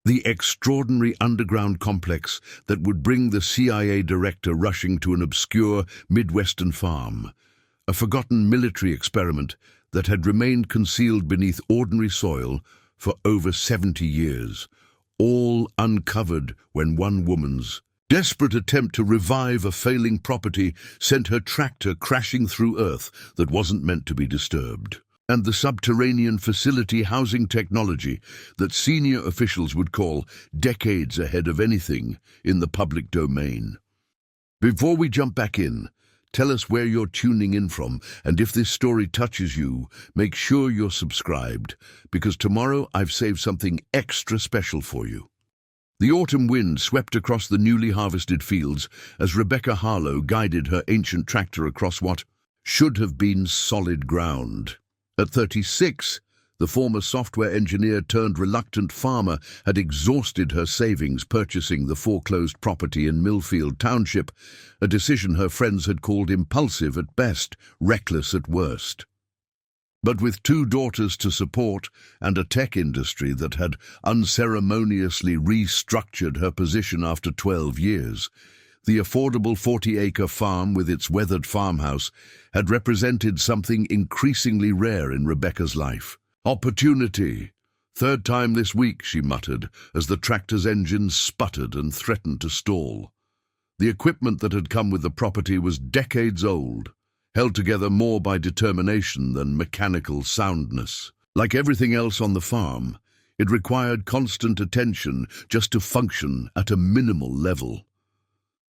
The extraordinary underground complex that would bring the CIA director rushing to an obscure Midwestern farm, a forgotten military experiment that had remained concealed beneath ordinary soil for over 70 years, all uncovered when one woman's desperate attempt to revive a failing property sent her tractor crashing through earth that wasn't meant to be disturbed. And the subterranean facility housing technology that senior officials would call decades ahead of anything in the public domain. Before we jump back in, tell us where you're tuning in from, and if this story touches you, make sure you're subscribed, because tomorrow I've saved something extra special for you. The autumn wind swept across the newly harvested fields as Rebecca Harlow guided her ancient tractor across what should have been solid ground. At 36, the former software engineer turned reluctant farmer had exhausted her savings purchasing the foreclosed property in Millfield Township, a decision her friends had called impulsive at best, reckless at worst. But with 2 daughters to support and a tech industry that had unceremoniously restructured her position after 12 years, the affordable 40-acre farm with its weathered farmhouse had represented something increasingly rare in Rebecca's life. Opportunity. "Third time this week," she muttered, as the tractor's engine sputtered and threatened to stall. The equipment that had come with the property was decades old, held together more by determination than mechanical soundness. Like everything else on the farm, it required constant attention just to function at a minimal level.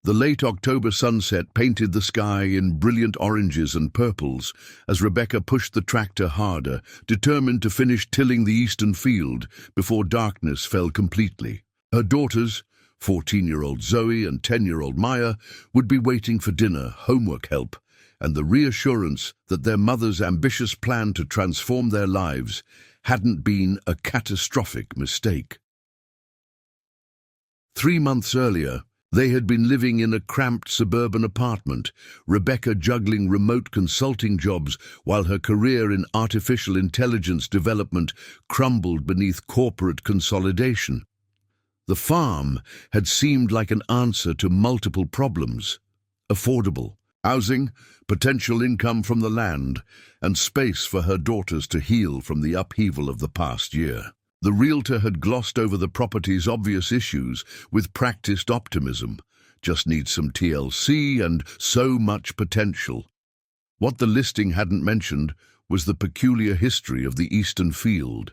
The late October sunset painted the sky in brilliant oranges and purples as Rebecca pushed the tractor harder, determined to finish tilling the eastern field before darkness fell completely. Her daughters, 14-year-old Zoe and 10-year-old Maya, would be waiting for dinner, homework help, and the reassurance that their mother's ambitious plan to transform their lives hadn't been a catastrophic mistake. 3 months earlier, they had been living in a cramped suburban apartment, Rebecca juggling remote consulting jobs while her career in artificial intelligence development crumbled beneath corporate consolidation. The farm had seemed like an answer to multiple problems: affordable housing, potential income from the land, and space for her daughters to heal from the upheaval of the past year. The realtor had glossed over the property's obvious issues with practiced optimism. Just needs some TLC and so much potential. What the listing hadn't mentioned was the peculiar history of the eastern field.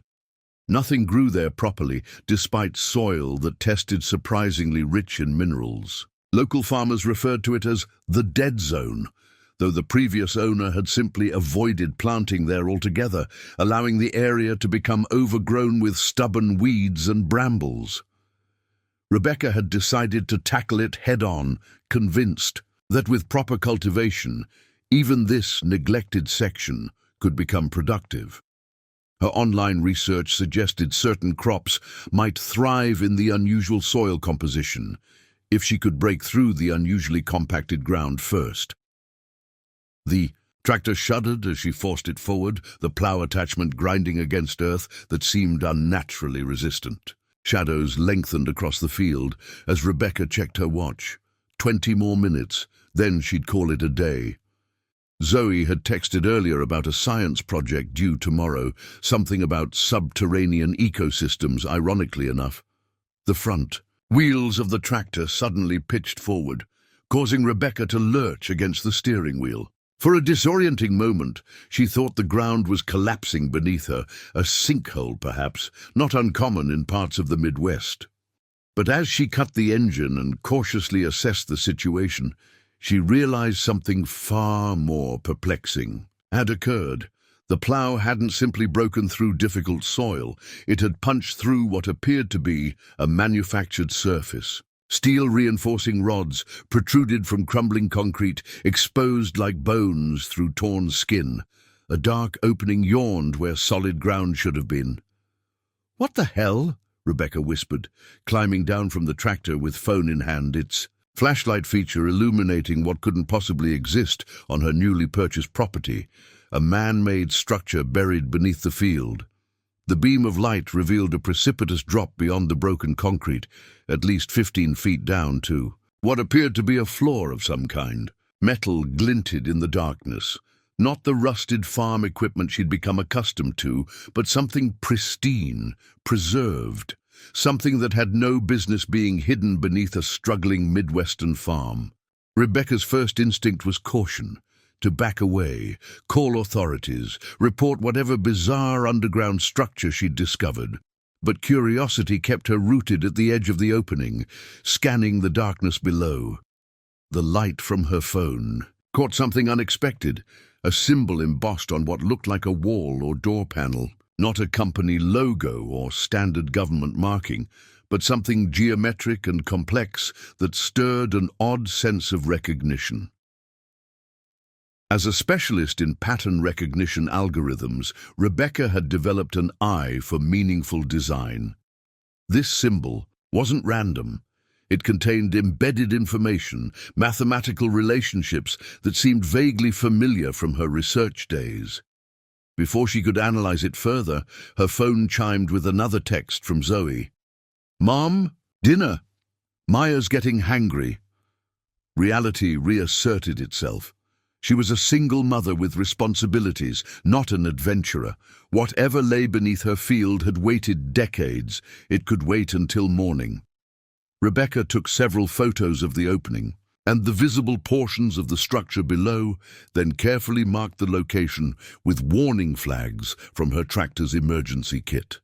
Nothing grew there properly, despite soil that tested surprisingly rich in minerals. Local farmers referred to it as the dead zone, though the previous owner had simply avoided planting there altogether, allowing the area to become overgrown with stubborn weeds and brambles. Rebecca had decided to tackle it head-on, convinced that with proper cultivation, even this neglected section could become productive. Her online research suggested certain crops might thrive in the unusual soil composition, if she could break through the unusually compacted ground first. The tractor shuddered as she forced it forward, the plow attachment grinding against earth that seemed unnaturally resistant. Shadows lengthened across the field as Rebecca checked her watch. 20 more minutes, then she'd call it a day. Zoe had texted earlier about a science project due tomorrow, something about subterranean ecosystems, ironically enough. The front wheels of the tractor suddenly pitched forward, causing Rebecca to lurch against the steering wheel. For a disorienting moment, she thought the ground was collapsing beneath her, a sinkhole perhaps, not uncommon in parts of the Midwest. But as she cut the engine and cautiously assessed the situation, she realized something far more perplexing had occurred. The plow hadn't simply broken through difficult soil, it had punched through what appeared to be a manufactured surface. Steel reinforcing rods protruded from crumbling concrete, exposed like bones through torn skin. A dark opening yawned where solid ground should have been. "What the hell?" Rebecca whispered, climbing down from the tractor with phone in hand, its flashlight feature illuminating what couldn't possibly exist on her newly purchased property, a man-made structure buried beneath the field. The beam of light revealed a precipitous drop beyond the broken concrete, at least 15 feet down to what appeared to be a floor of some kind. Metal glinted in the darkness. Not the rusted farm equipment she'd become accustomed to, but something pristine, preserved. Something that had no business being hidden beneath a struggling Midwestern farm. Rebecca's first instinct was caution. To back away, call authorities, report whatever bizarre underground structure she'd discovered. But curiosity kept her rooted at the edge of the opening, scanning the darkness below. The light from her phone caught something unexpected, a symbol embossed on what looked like a wall or door panel. Not a company logo or standard government marking, but something geometric and complex that stirred an odd sense of recognition. As a specialist in pattern recognition algorithms, Rebecca had developed an eye for meaningful design. This symbol wasn't random. It contained embedded information, mathematical relationships that seemed vaguely familiar from her research days. Before she could analyze it further, her phone chimed with another text from Zoe. "Mom, dinner. Maya's getting hangry." Reality reasserted itself. She was a single mother with responsibilities, not an adventurer. Whatever lay beneath her field had waited decades. It could wait until morning. Rebecca took several photos of the opening and the visible portions of the structure below, then carefully marked the location with warning flags from her tractor's emergency kit.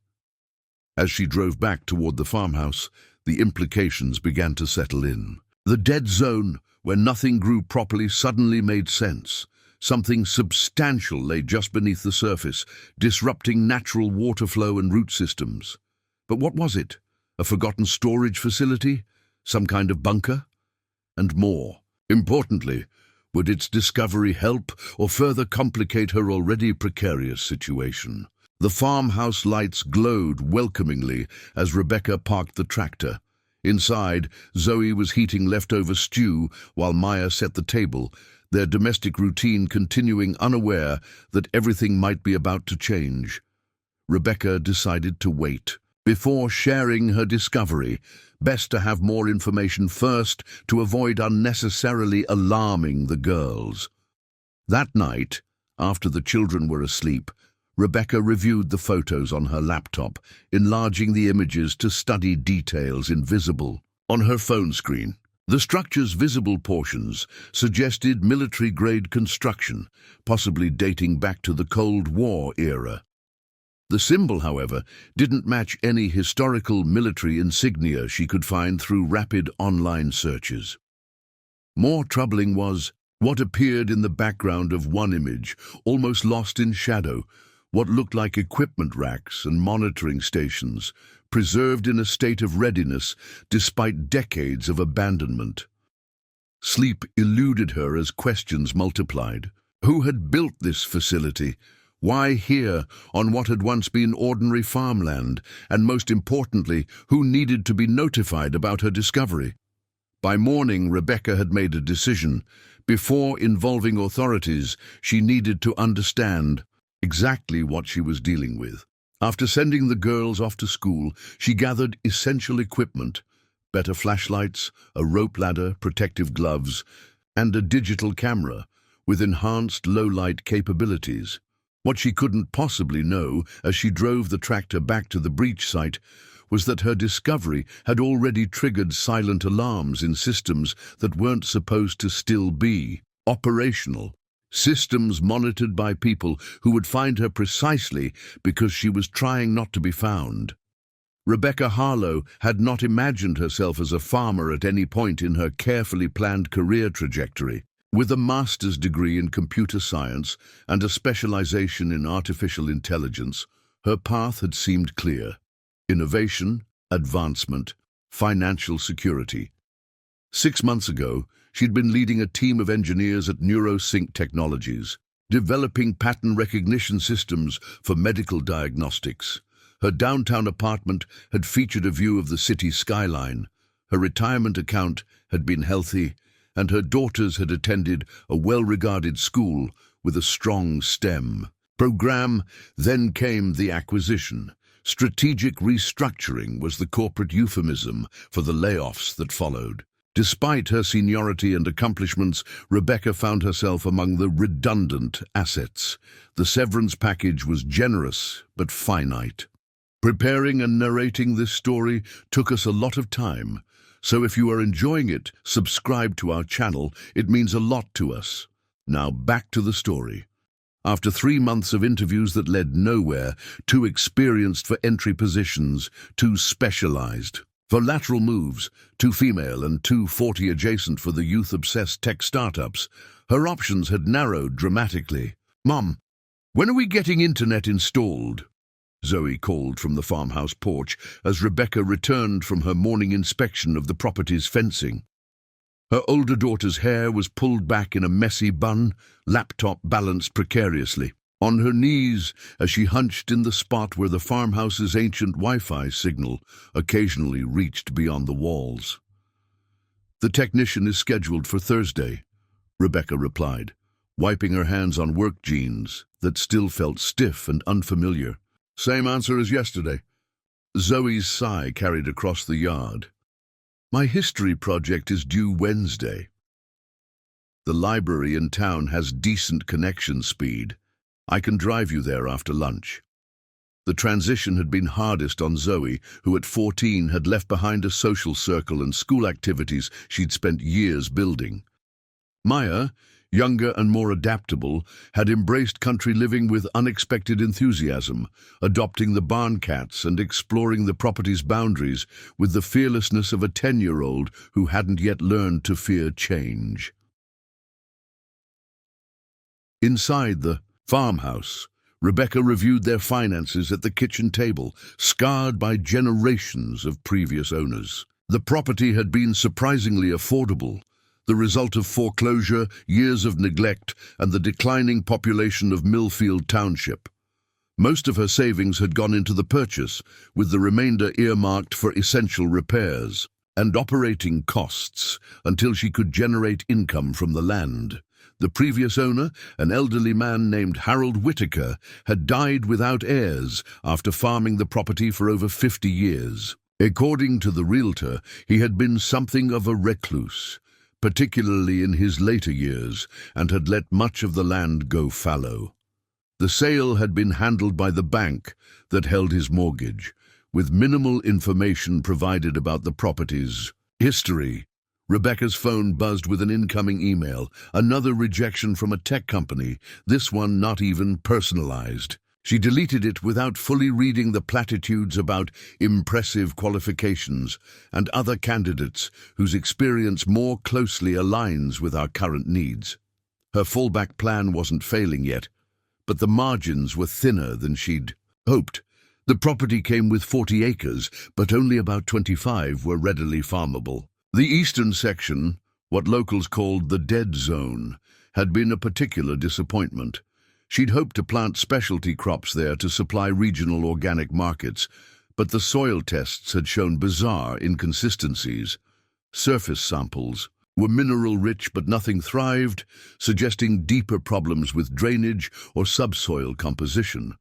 As she drove back toward the farmhouse, the implications began to settle in. The dead zone, where nothing grew properly, suddenly made sense. Something substantial lay just beneath the surface, disrupting natural water flow and root systems. But what was it? A forgotten storage facility? Some kind of bunker? And more. Importantly, would its discovery help or further complicate her already precarious situation? The farmhouse lights glowed welcomingly as Rebecca parked the tractor. Inside, Zoe was heating leftover stew while Maya set the table, their domestic routine continuing, unaware that everything might be about to change. Rebecca decided to wait. Before sharing her discovery, best to have more information first to avoid unnecessarily alarming the girls. That night, after the children were asleep, Rebecca reviewed the photos on her laptop, enlarging the images to study details invisible on her phone screen. The structure's visible portions suggested military-grade construction, possibly dating back to the Cold War era. The symbol, however, didn't match any historical military insignia she could find through rapid online searches. More troubling was what appeared in the background of one image, almost lost in shadow, what looked like equipment racks and monitoring stations, preserved in a state of readiness despite decades of abandonment. Sleep eluded her as questions multiplied. Who had built this facility? Why here, on what had once been ordinary farmland? And most importantly, who needed to be notified about her discovery? By morning, Rebecca had made a decision. Before involving authorities, she needed to understand exactly what she was dealing with. After sending the girls off to school, she gathered essential equipment, better flashlights, a rope ladder, protective gloves, and a digital camera with enhanced low-light capabilities. What she couldn't possibly know as she drove the tractor back to the breach site was that her discovery had already triggered silent alarms in systems that weren't supposed to still be operational. Systems monitored by people who would find her precisely because she was trying not to be found. Rebecca Harlow had not imagined herself as a farmer at any point in her carefully planned career trajectory. With a master's degree in computer science and a specialization in artificial intelligence, her path had seemed clear: innovation, advancement, financial security. 6 months ago, she'd been leading a team of engineers at NeuroSync Technologies, developing pattern recognition systems for medical diagnostics. Her downtown apartment had featured a view of the city skyline. Her retirement account had been healthy, and her daughters had attended a well-regarded school with a strong STEM program, then came the acquisition. Strategic restructuring was the corporate euphemism for the layoffs that followed. Despite her seniority and accomplishments, Rebecca found herself among the redundant assets. The severance package was generous but finite. Preparing and narrating this story took us a lot of time, so if you are enjoying it, subscribe to our channel. It means a lot to us. Now back to the story. After 3 months of interviews that led nowhere, too experienced for entry positions, too specialized for lateral moves, too female and too 40 adjacent for the youth-obsessed tech startups, her options had narrowed dramatically. "Mom, when are we getting internet installed?" Zoe called from the farmhouse porch as Rebecca returned from her morning inspection of the property's fencing. Her older daughter's hair was pulled back in a messy bun, laptop balanced precariously. On her knees, as she hunched in the spot where the farmhouse's ancient Wi-Fi signal occasionally reached beyond the walls. "The technician is scheduled for Thursday," Rebecca replied, wiping her hands on work jeans that still felt stiff and unfamiliar. "Same answer as yesterday." Zoe's sigh carried across the yard. "My history project is due Wednesday. The library in town has decent connection speed. I can drive you there after lunch." The transition had been hardest on Zoe, who at 14 had left behind a social circle and school activities she'd spent years building. Maya, younger and more adaptable, had embraced country living with unexpected enthusiasm, adopting the barn cats and exploring the property's boundaries with the fearlessness of a 10-year-old who hadn't yet learned to fear change. Inside the farmhouse, Rebecca reviewed their finances at the kitchen table, scarred by generations of previous owners. The property had been surprisingly affordable, the result of foreclosure, years of neglect, and the declining population of Millfield Township. Most of her savings had gone into the purchase, with the remainder earmarked for essential repairs and operating costs until she could generate income from the land. The previous owner, an elderly man named Harold Whitaker, had died without heirs after farming the property for over 50 years. According to the realtor, he had been something of a recluse, particularly in his later years, and had let much of the land go fallow. The sale had been handled by the bank that held his mortgage, with minimal information provided about the property's history. Rebecca's phone buzzed with an incoming email, another rejection from a tech company, this one not even personalized. She deleted it without fully reading the platitudes about impressive qualifications and other candidates whose experience more closely aligns with our current needs. Her fallback plan wasn't failing yet, but the margins were thinner than she'd hoped. The property came with 40 acres, but only about 25 were readily farmable. The eastern section, what locals called the dead zone, had been a particular disappointment. She'd hoped to plant specialty crops there to supply regional organic markets, but the soil tests had shown bizarre inconsistencies. Surface samples were mineral-rich but nothing thrived, suggesting deeper problems with drainage or subsoil composition.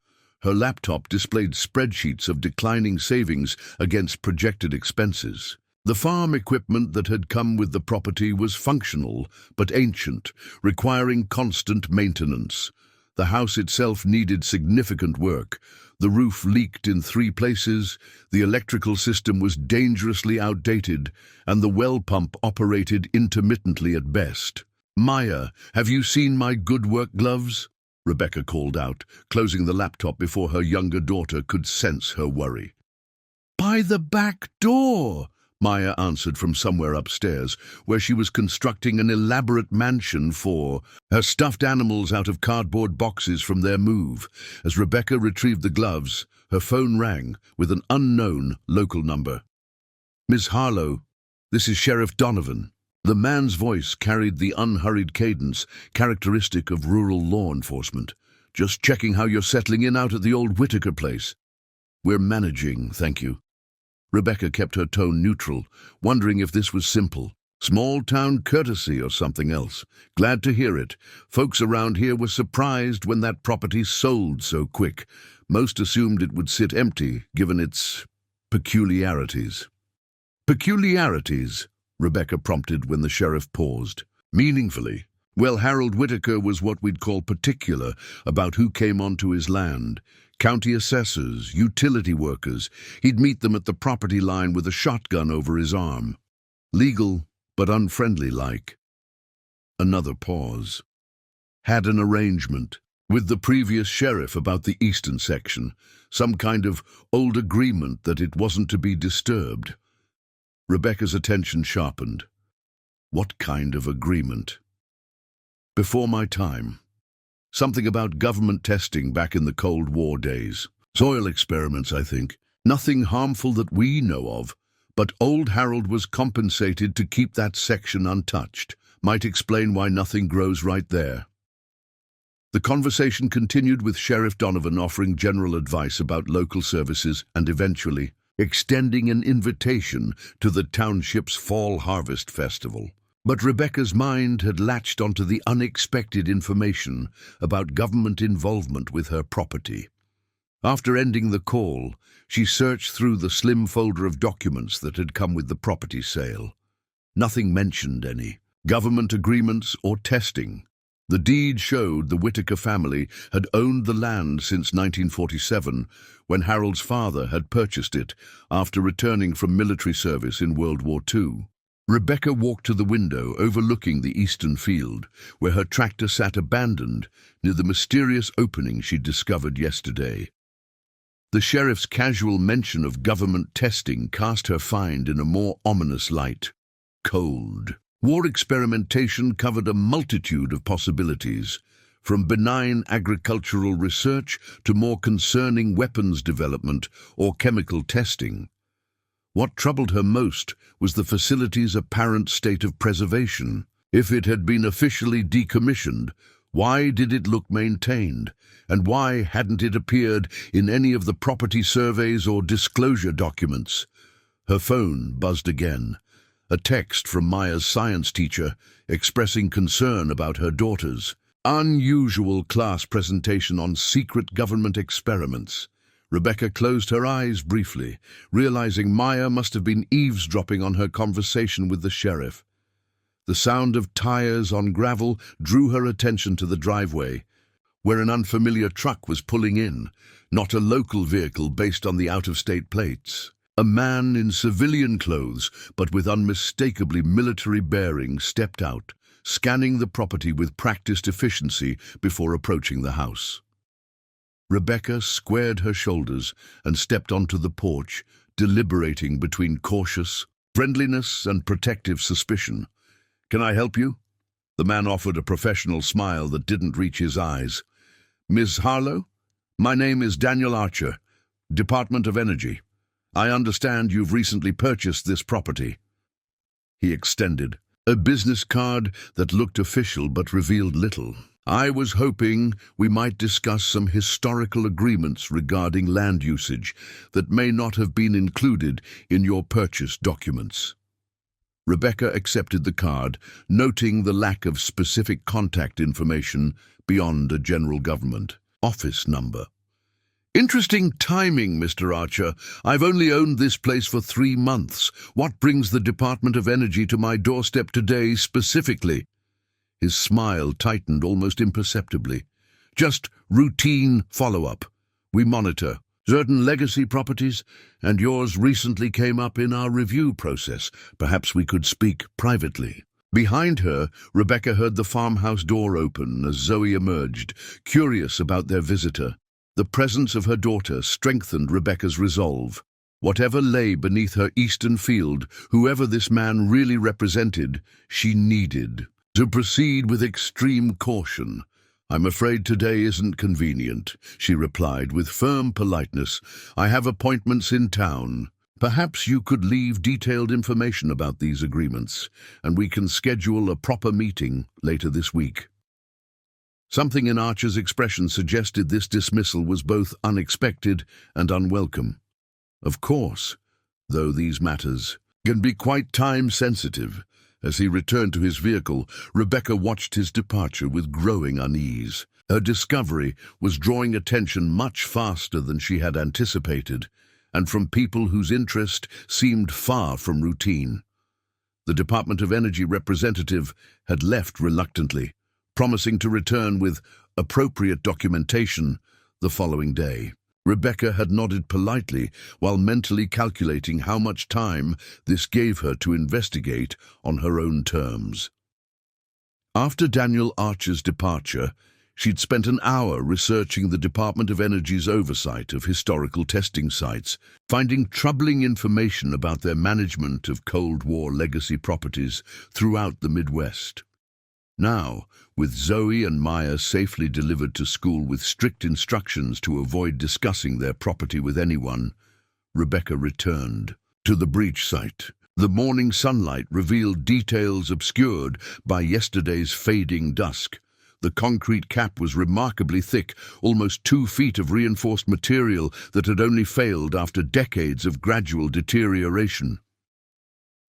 Her laptop displayed spreadsheets of declining savings against projected expenses. The farm equipment that had come with the property was functional but ancient, requiring constant maintenance. The house itself needed significant work. The roof leaked in 3 places, the electrical system was dangerously outdated, and the well pump operated intermittently at best. "Maya, have you seen my good work gloves?" Rebecca called out, closing the laptop before her younger daughter could sense her worry. "By the back door," Maya answered from somewhere upstairs, where she was constructing an elaborate mansion for her stuffed animals out of cardboard boxes from their move. As Rebecca retrieved the gloves, her phone rang with an unknown local number. "Miss Harlow, this is Sheriff Donovan." The man's voice carried the unhurried cadence characteristic of rural law enforcement. "Just checking how you're settling in out at the old Whitaker place." "We're managing, thank you." Rebecca kept her tone neutral, wondering if this was simple. Small-town courtesy or something else. Glad to hear it. Folks around here were surprised when that property sold so quick. Most assumed it would sit empty, given its peculiarities. Peculiarities? Rebecca prompted when the sheriff paused. Meaningfully. Well, Harold Whitaker was what we'd call particular about who came onto his land. County assessors, utility workers. He'd meet them at the property line with a shotgun over his arm. Legal, but unfriendly-like. Another pause. Had an arrangement with the previous sheriff about the eastern section, some kind of old agreement that it wasn't to be disturbed. Rebecca's attention sharpened. What kind of agreement? Before my time. Something about government testing back in the Cold War days. Soil experiments, I think. Nothing harmful that we know of. But old Harold was compensated to keep that section untouched. Might explain why nothing grows right there. The conversation continued with Sheriff Donovan offering general advice about local services and eventually extending an invitation to the township's Fall Harvest Festival. But Rebecca's mind had latched onto the unexpected information about government involvement with her property. After ending the call, she searched through the slim folder of documents that had come with the property sale. Nothing mentioned any government agreements or testing. The deed showed the Whitaker family had owned the land since 1947, when Harold's father had purchased it after returning from military service in World War II. Rebecca walked to the window overlooking the eastern field, where her tractor sat abandoned near the mysterious opening she'd discovered yesterday. The sheriff's casual mention of government testing cast her find in a more ominous light. Cold. War experimentation covered a multitude of possibilities, from benign agricultural research to more concerning weapons development or chemical testing. What troubled her most was the facility's apparent state of preservation. If it had been officially decommissioned, why did it look maintained? And why hadn't it appeared in any of the property surveys or disclosure documents? Her phone buzzed again. A text from Maya's science teacher expressing concern about her daughter's unusual class presentation on secret government experiments. Rebecca closed her eyes briefly, realizing Maya must have been eavesdropping on her conversation with the sheriff. The sound of tires on gravel drew her attention to the driveway, where an unfamiliar truck was pulling in, not a local vehicle based on the out-of-state plates. A man in civilian clothes, but with unmistakably military bearings, stepped out, scanning the property with practiced efficiency before approaching the house. Rebecca squared her shoulders and stepped onto the porch, deliberating between cautious friendliness and protective suspicion. "Can I help you?" The man offered a professional smile that didn't reach his eyes. "Ms. Harlow? My name is Daniel Archer, Department of Energy. I understand you've recently purchased this property." He extended a business card that looked official but revealed little. "I was hoping we might discuss some historical agreements regarding land usage that may not have been included in your purchase documents." Rebecca accepted the card, noting the lack of specific contact information beyond a general government office number. "Interesting timing, Mr. Archer. I've only owned this place for 3 months. What brings the Department of Energy to my doorstep today specifically?" His smile tightened almost imperceptibly. "Just routine follow-up. We monitor certain legacy properties, and yours recently came up in our review process. Perhaps we could speak privately." Behind her, Rebecca heard the farmhouse door open as Zoe emerged, curious about their visitor. The presence of her daughter strengthened Rebecca's resolve. Whatever lay beneath her eastern field, whoever this man really represented, she needed to proceed with extreme caution. "I'm afraid today isn't convenient," she replied with firm politeness. "I have appointments in town. Perhaps you could leave detailed information about these agreements, and we can schedule a proper meeting later this week." Something in Archer's expression suggested this dismissal was both unexpected and unwelcome. Of course, though these matters can be quite time-sensitive, As he returned to his vehicle, Rebecca watched his departure with growing unease. Her discovery was drawing attention much faster than she had anticipated, and from people whose interest seemed far from routine. The Department of Energy representative had left reluctantly, promising to return with appropriate documentation the following day. Rebecca had nodded politely while mentally calculating how much time this gave her to investigate on her own terms. After Daniel Archer's departure, she'd spent an hour researching the Department of Energy's oversight of historical testing sites, finding troubling information about their management of Cold War legacy properties throughout the Midwest. Now, with Zoe and Maya safely delivered to school with strict instructions to avoid discussing their property with anyone, Rebecca returned to the breach site. The morning sunlight revealed details obscured by yesterday's fading dusk. The concrete cap was remarkably thick, almost 2 feet of reinforced material that had only failed after decades of gradual deterioration.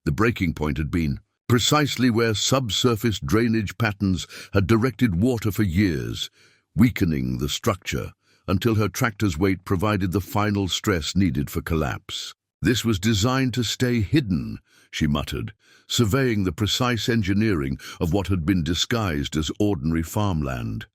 The breaking point had been precisely where subsurface drainage patterns had directed water for years, weakening the structure until her tractor's weight provided the final stress needed for collapse. "This was designed to stay hidden," she muttered, surveying the precise engineering of what had been disguised as ordinary farmland.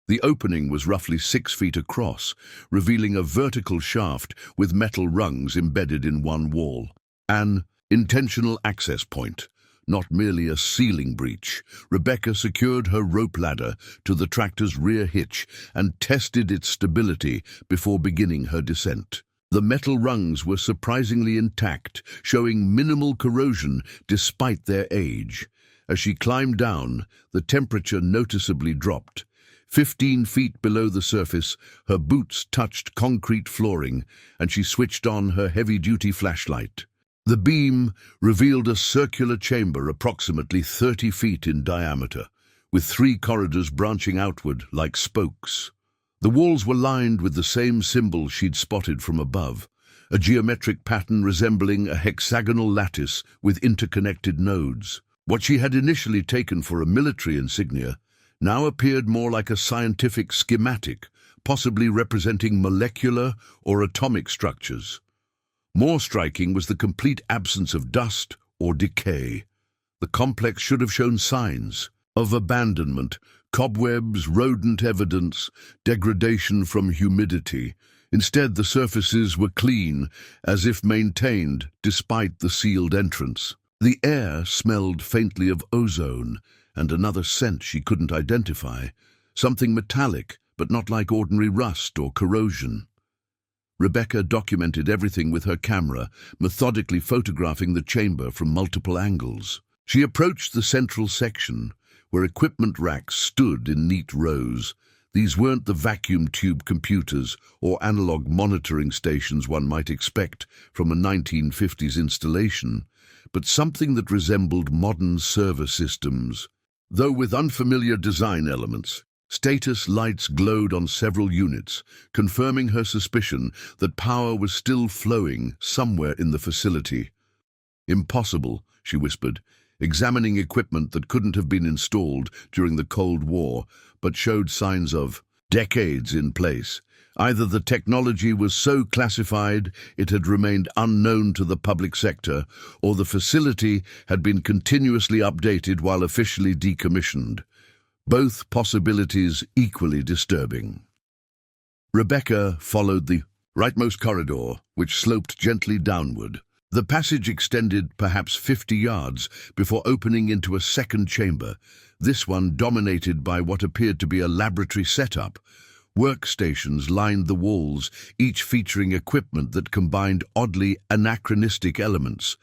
The opening was roughly 6 feet across, revealing a vertical shaft with metal rungs embedded in one wall. An intentional access point, not merely a ceiling breach. Rebecca secured her rope ladder to the tractor's rear hitch and tested its stability before beginning her descent. The metal rungs were surprisingly intact, showing minimal corrosion despite their age. As she climbed down, the temperature noticeably dropped. 15 feet below the surface, her boots touched concrete flooring, and she switched on her heavy-duty flashlight. The beam revealed a circular chamber approximately 30 feet in diameter, with 3 corridors branching outward like spokes. The walls were lined with the same symbol she'd spotted from above, a geometric pattern resembling a hexagonal lattice with interconnected nodes. What she had initially taken for a military insignia now appeared more like a scientific schematic, possibly representing molecular or atomic structures. More striking was the complete absence of dust or decay. The complex should have shown signs of abandonment, cobwebs, rodent evidence, degradation from humidity. Instead, the surfaces were clean, as if maintained despite the sealed entrance. The air smelled faintly of ozone and another scent she couldn't identify, something metallic but not like ordinary rust or corrosion. Rebecca documented everything with her camera, methodically photographing the chamber from multiple angles. She approached the central section, where equipment racks stood in neat rows. These weren't the vacuum tube computers or analog monitoring stations one might expect from a 1950s installation, but something that resembled modern server systems. Though with unfamiliar design elements, status lights glowed on several units, confirming her suspicion that power was still flowing somewhere in the facility. "Impossible," she whispered, examining equipment that couldn't have been installed during the Cold War, but showed signs of decades in place. Either the technology was so classified it had remained unknown to the public sector, or the facility had been continuously updated while officially decommissioned. Both possibilities equally disturbing. Rebecca followed the rightmost corridor, which sloped gently downward. The passage extended perhaps 50 yards before opening into a second chamber, this one dominated by what appeared to be a laboratory setup. Workstations lined the walls, each featuring equipment that combined oddly anachronistic elements.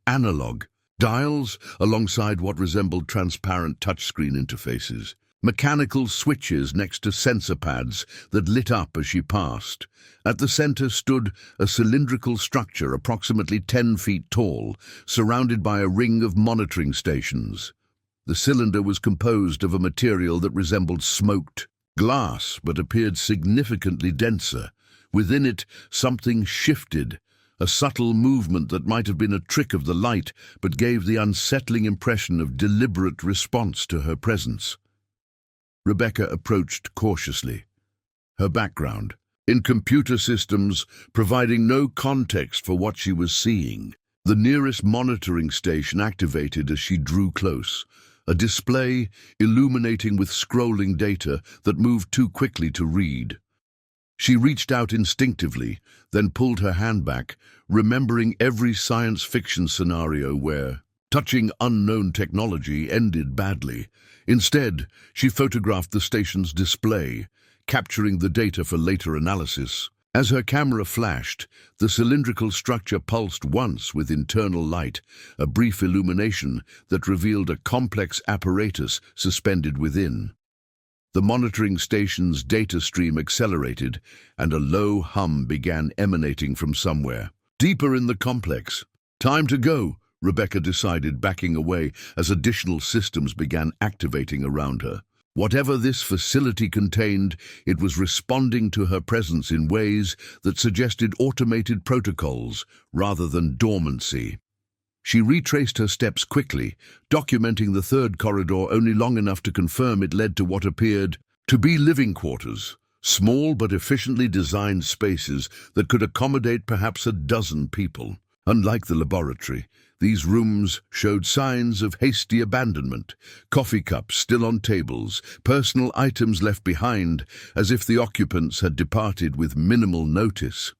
Analog dials alongside what resembled transparent touchscreen interfaces. Mechanical switches next to sensor pads that lit up as she passed. At the center stood a cylindrical structure approximately 10 feet tall, surrounded by a ring of monitoring stations. The cylinder was composed of a material that resembled smoked glass but appeared significantly denser. Within it, something shifted, a subtle movement that might have been a trick of the light but gave the unsettling impression of deliberate response to her presence. Rebecca approached cautiously. Her background, in computer systems, providing no context for what she was seeing. The nearest monitoring station activated as she drew close, a display illuminating with scrolling data that moved too quickly to read. She reached out instinctively, then pulled her hand back, remembering every science fiction scenario where touching unknown technology ended badly. Instead, she photographed the station's display, capturing the data for later analysis. As her camera flashed, the cylindrical structure pulsed once with internal light, a brief illumination that revealed a complex apparatus suspended within. The monitoring station's data stream accelerated, and a low hum began emanating from somewhere. Deeper in the complex. "Time to go," Rebecca decided, backing away as additional systems began activating around her. Whatever this facility contained, it was responding to her presence in ways that suggested automated protocols rather than dormancy. She retraced her steps quickly, documenting the third corridor only long enough to confirm it led to what appeared to be living quarters, small but efficiently designed spaces that could accommodate perhaps a dozen people. Unlike the laboratory, these rooms showed signs of hasty abandonment, coffee cups still on tables, personal items left behind, as if the occupants had departed with minimal notice.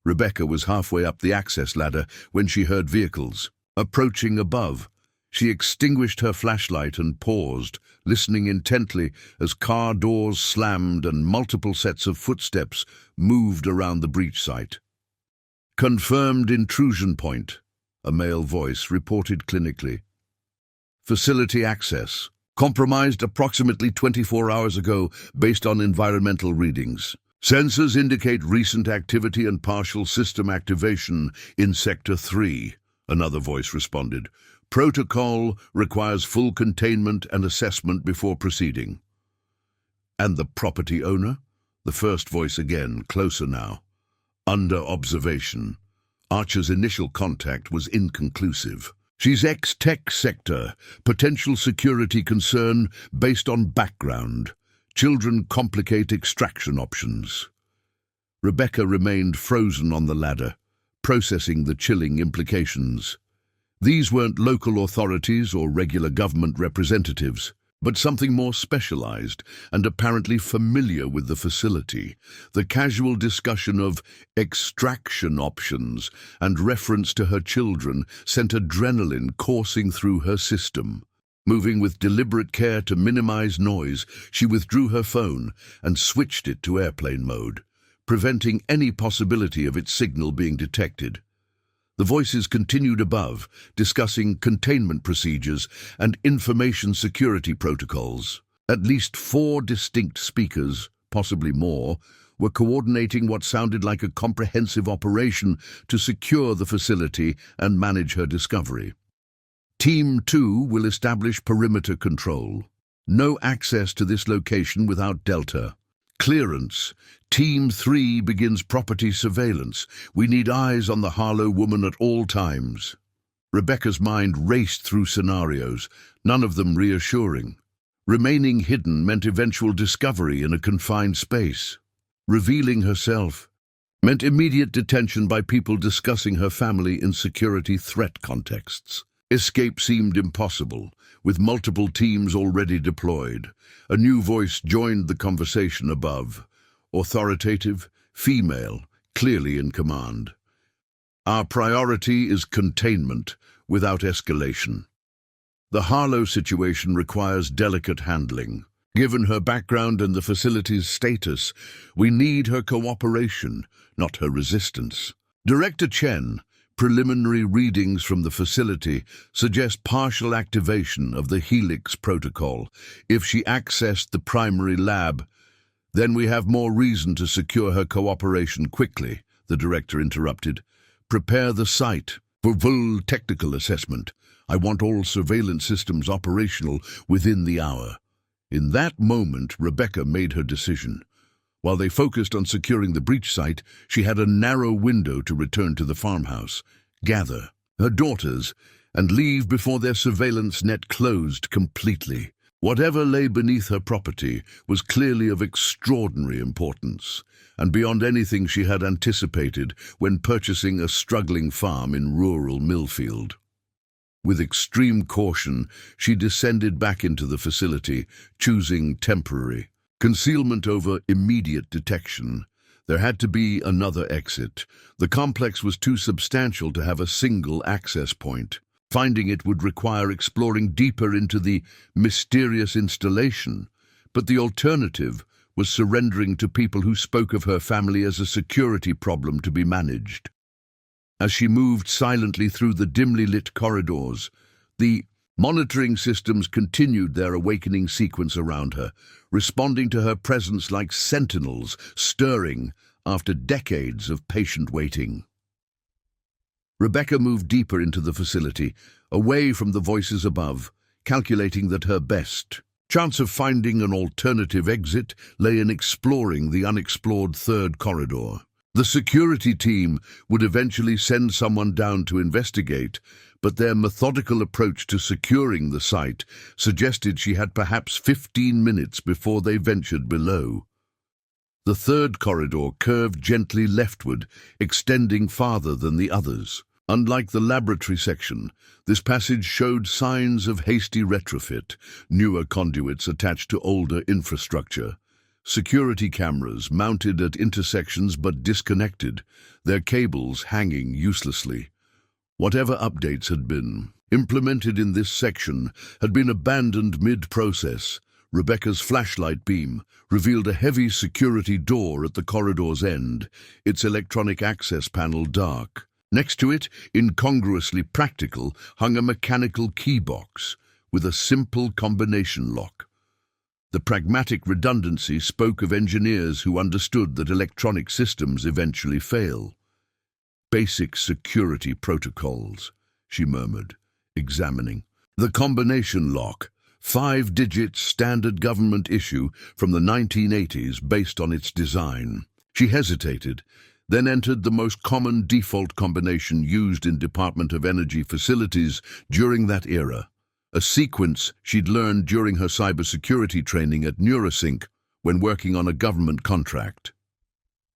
Rebecca was halfway up the access ladder when she heard vehicles approaching above. She extinguished her flashlight and paused, listening intently as car doors slammed and multiple sets of footsteps moved around the breach site. "Confirmed intrusion point," a male voice reported clinically. "Facility access. Compromised approximately 24 hours ago based on environmental readings. Sensors indicate recent activity and partial system activation in Sector 3, another voice responded. Protocol requires full containment and assessment before proceeding." "And the property owner?" The first voice again, closer now. "Under observation." Archer's initial contact was inconclusive. "She's ex-tech sector, potential security concern based on background. Children complicate extraction options." Rebecca remained frozen on the ladder, processing the chilling implications. These weren't local authorities or regular government representatives, but something more specialized and apparently familiar with the facility. The casual discussion of extraction options and reference to her children sent adrenaline coursing through her system. Moving with deliberate care to minimize noise, she withdrew her phone and switched it to airplane mode, preventing any possibility of its signal being detected. The voices continued above, discussing containment procedures and information security protocols. At least 4 distinct speakers, possibly more, were coordinating what sounded like a comprehensive operation to secure the facility and manage her discovery. Team 2 will establish perimeter control. No access to this location without Delta. Clearance. Team 3 begins property surveillance. We need eyes on the Harlow woman at all times. Rebecca's mind raced through scenarios, none of them reassuring. Remaining hidden meant eventual discovery in a confined space. Revealing herself meant immediate detention by people discussing her family in security threat contexts. Escape seemed impossible, with multiple teams already deployed. A new voice joined the conversation above. Authoritative, female, clearly in command. "Our priority is containment, without escalation. The Harlow situation requires delicate handling. Given her background and the facility's status, we need her cooperation, not her resistance." Director Chen, preliminary readings from the facility suggest partial activation of the Helix protocol. If she accessed the primary lab, then we have more reason to secure her cooperation quickly, the director interrupted. "Prepare the site for full technical assessment. I want all surveillance systems operational within the hour." In that moment, Rebecca made her decision. While they focused on securing the breach site, she had a narrow window to return to the farmhouse, gather her daughters, and leave before their surveillance net closed completely. Whatever lay beneath her property was clearly of extraordinary importance, and beyond anything she had anticipated when purchasing a struggling farm in rural Millfield. With extreme caution, she descended back into the facility, choosing temporary concealment over immediate detection. There had to be another exit. The complex was too substantial to have a single access point. Finding it would require exploring deeper into the mysterious installation, but the alternative was surrendering to people who spoke of her family as a security problem to be managed. As she moved silently through the dimly lit corridors, the monitoring systems continued their awakening sequence around her, responding to her presence like sentinels stirring after decades of patient waiting. Rebecca moved deeper into the facility, away from the voices above, calculating that her best chance of finding an alternative exit lay in exploring the unexplored third corridor. The security team would eventually send someone down to investigate, but their methodical approach to securing the site suggested she had perhaps 15 minutes before they ventured below. The third corridor curved gently leftward, extending farther than the others. Unlike the laboratory section, this passage showed signs of hasty retrofit, newer conduits attached to older infrastructure. Security cameras mounted at intersections but disconnected, their cables hanging uselessly. Whatever updates had been implemented in this section had been abandoned mid-process. Rebecca's flashlight beam revealed a heavy security door at the corridor's end, its electronic access panel dark. Next to it, incongruously practical, hung a mechanical key box with a simple combination lock. The pragmatic redundancy spoke of engineers who understood that electronic systems eventually fail. "Basic security protocols," she murmured, examining. The combination lock, 5-digit standard government issue from the 1980s based on its design. She hesitated, then entered the most common default combination used in Department of Energy facilities during that era, a sequence she'd learned during her cybersecurity training at Neurosync when working on a government contract.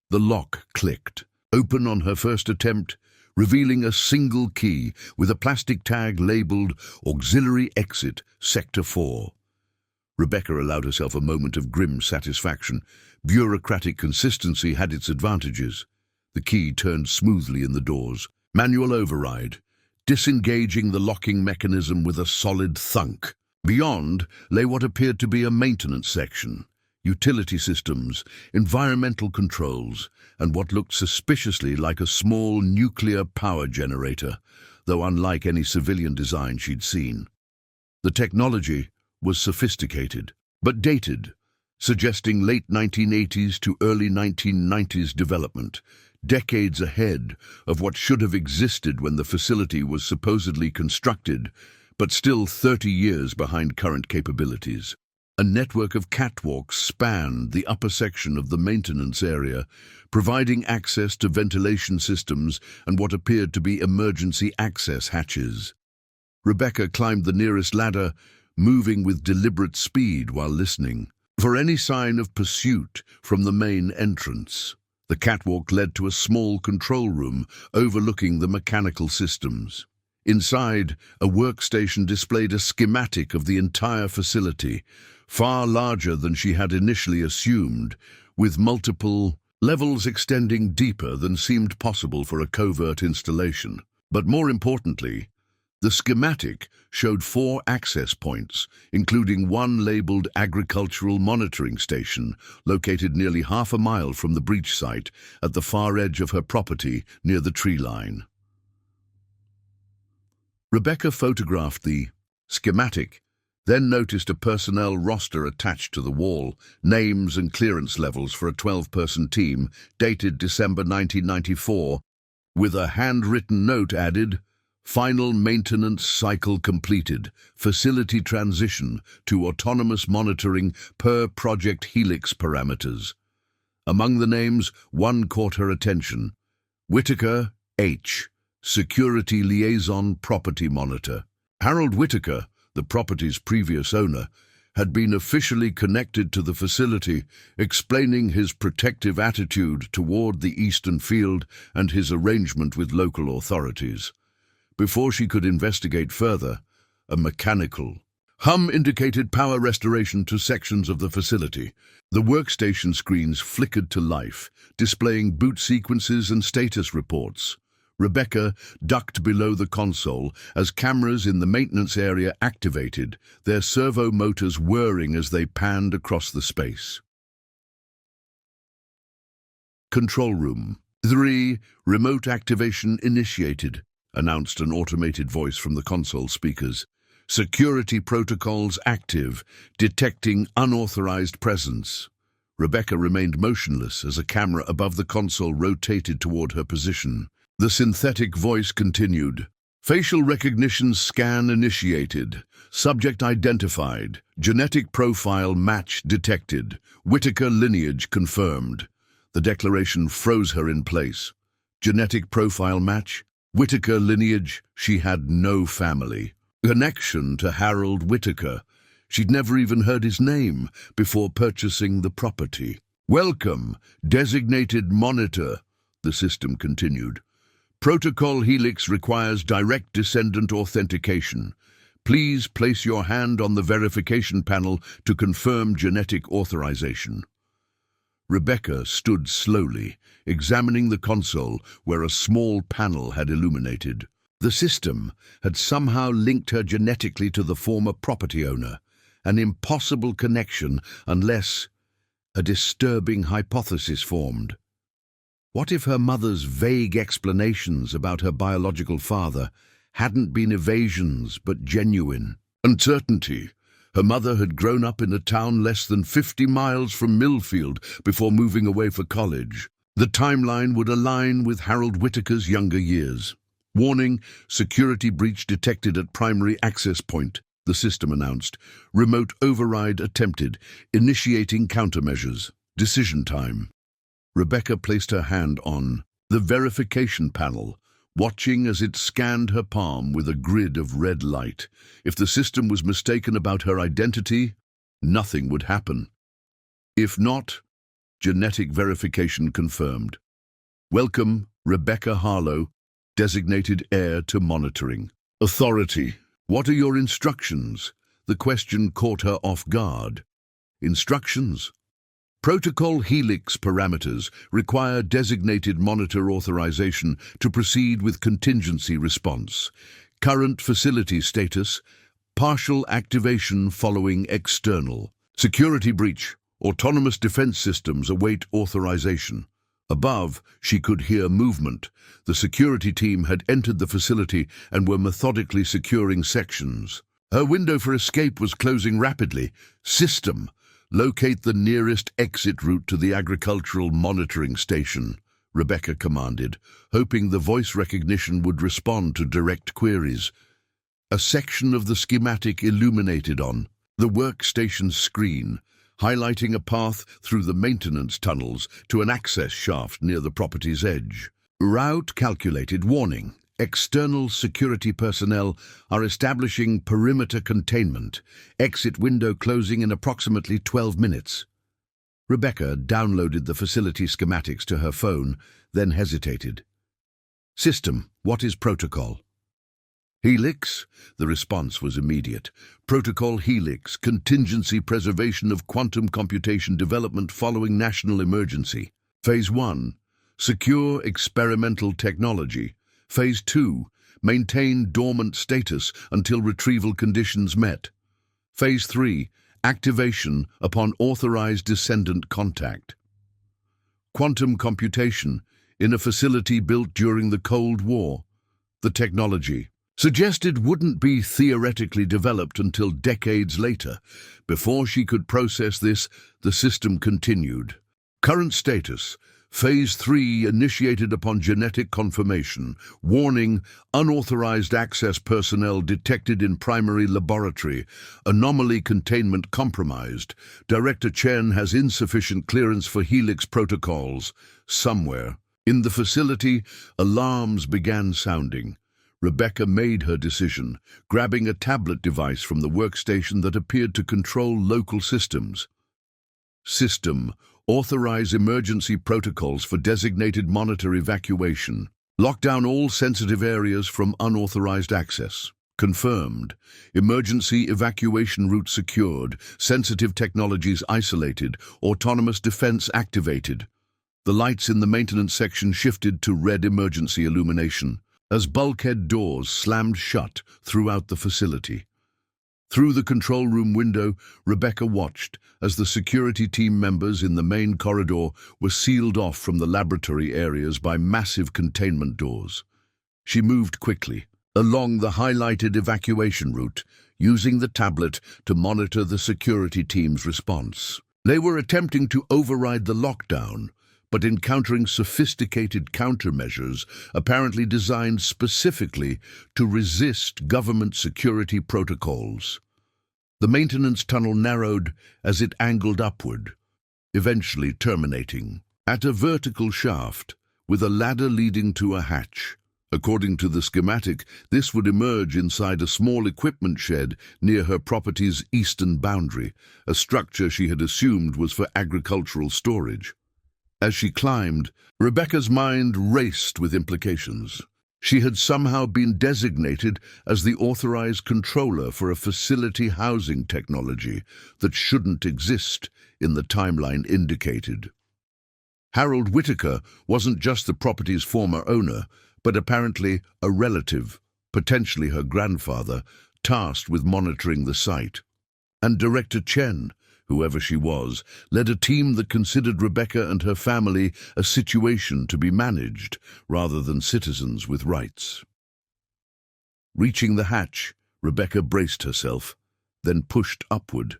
The lock clicked, open on her first attempt, revealing a single key with a plastic tag labeled Auxiliary Exit, Sector 4. Rebecca allowed herself a moment of grim satisfaction. Bureaucratic consistency had its advantages. The key turned smoothly in the doors. Manual override, disengaging the locking mechanism with a solid thunk. Beyond lay what appeared to be a maintenance section. Utility systems, environmental controls, and what looked suspiciously like a small nuclear power generator, though unlike any civilian design she'd seen. The technology was sophisticated, but dated, suggesting late 1980s to early 1990s development, decades ahead of what should have existed when the facility was supposedly constructed, but still 30 years behind current capabilities. A network of catwalks spanned the upper section of the maintenance area, providing access to ventilation systems and what appeared to be emergency access hatches. Rebecca climbed the nearest ladder, moving with deliberate speed while listening for any sign of pursuit from the main entrance. The catwalk led to a small control room overlooking the mechanical systems. Inside, a workstation displayed a schematic of the entire facility, far larger than she had initially assumed, with multiple levels extending deeper than seemed possible for a covert installation. But more importantly, the schematic showed 4 access points, including one labeled Agricultural Monitoring Station, located nearly half a mile from the breach site at the far edge of her property near the tree line. Rebecca photographed the schematic, then noticed a personnel roster attached to the wall, names and clearance levels for a 12-person team, dated December 1994, with a handwritten note added, "Final maintenance cycle completed. Facility transition to autonomous monitoring per Project Helix parameters." Among the names, one caught her attention. Whitaker, H., Security Liaison Property Monitor. Harold Whitaker, the property's previous owner, had been officially connected to the facility, explaining his protective attitude toward the eastern field and his arrangement with local authorities. Before she could investigate further, a mechanical hum indicated power restoration to sections of the facility. The workstation screens flickered to life, displaying boot sequences and status reports. Rebecca ducked below the console as cameras in the maintenance area activated, their servo motors whirring as they panned across the space. Control room. 3. Remote activation initiated, announced an automated voice from the console speakers. Security protocols active, detecting unauthorized presence. Rebecca remained motionless as a camera above the console rotated toward her position. The synthetic voice continued. Facial recognition scan initiated. Subject identified. Genetic profile match detected. Whitaker lineage confirmed. The declaration froze her in place. Genetic profile match? Whitaker lineage? She had no family. Connection to Harold Whitaker. She'd never even heard his name before purchasing the property. Welcome, designated monitor, the system continued. Protocol Helix requires direct descendant authentication. Please place your hand on the verification panel to confirm genetic authorization. Rebecca stood slowly, examining the console where a small panel had illuminated. The system had somehow linked her genetically to the former property owner, an impossible connection unless a disturbing hypothesis formed. What if her mother's vague explanations about her biological father hadn't been evasions but genuine? Uncertainty. Her mother had grown up in a town less than 50 miles from Millfield before moving away for college. The timeline would align with Harold Whitaker's younger years. Warning, security breach detected at primary access point, the system announced. Remote override attempted, initiating countermeasures. Decision time. Rebecca placed her hand on the verification panel, watching as it scanned her palm with a grid of red light. If the system was mistaken about her identity, nothing would happen. If not, genetic verification confirmed. Welcome, Rebecca Harlow, designated heir to monitoring. Authority. What are your instructions? The question caught her off guard. Instructions? Protocol Helix parameters require designated monitor authorization to proceed with contingency response. Current facility status, partial activation following external. Security breach, autonomous defense systems await authorization. Above, she could hear movement. The security team had entered the facility and were methodically securing sections. Her window for escape was closing rapidly. System. Locate the nearest exit route to the agricultural monitoring station, Rebecca commanded, hoping the voice recognition would respond to direct queries. A section of the schematic illuminated on the workstation screen, highlighting a path through the maintenance tunnels to an access shaft near the property's edge. Route calculated. Warning. External security personnel are establishing perimeter containment. Exit window closing in approximately 12 minutes. Rebecca downloaded the facility schematics to her phone, then hesitated. System, what is protocol? Helix? The response was immediate. Protocol Helix, contingency preservation of quantum computation development following national emergency. Phase 1, secure experimental technology. Phase 2, maintain dormant status until retrieval conditions met. Phase 3, activation upon authorized descendant contact. Quantum computation in a facility built during the Cold War. The technology suggested wouldn't be theoretically developed until decades later. Before she could process this, the system continued. Current status, Phase 3 initiated upon genetic confirmation. Warning, unauthorized access personnel detected in primary laboratory. Anomaly containment compromised. Director Chen has insufficient clearance for Helix protocols. Somewhere in the facility, alarms began sounding. Rebecca made her decision, grabbing a tablet device from the workstation that appeared to control local systems. System: authorize emergency protocols for designated monitor evacuation. Lock down all sensitive areas from unauthorized access. Confirmed. Emergency evacuation route secured. Sensitive technologies isolated. Autonomous defense activated. The lights in the maintenance section shifted to red emergency illumination as bulkhead doors slammed shut throughout the facility. Through the control room window, Rebecca watched as the security team members in the main corridor were sealed off from the laboratory areas by massive containment doors. She moved quickly along the highlighted evacuation route, using the tablet to monitor the security team's response. They were attempting to override the lockdown, but encountering sophisticated countermeasures apparently designed specifically to resist government security protocols. The maintenance tunnel narrowed as it angled upward, eventually terminating at a vertical shaft with a ladder leading to a hatch. According to the schematic, this would emerge inside a small equipment shed near her property's eastern boundary, a structure she had assumed was for agricultural storage. As she climbed, Rebecca's mind raced with implications. She had somehow been designated as the authorized controller for a facility housing technology that shouldn't exist in the timeline indicated. Harold Whitaker wasn't just the property's former owner, but apparently a relative, potentially her grandfather, tasked with monitoring the site. And Director Chen, whoever she was, led a team that considered Rebecca and her family a situation to be managed, rather than citizens with rights. Reaching the hatch, Rebecca braced herself, then pushed upward.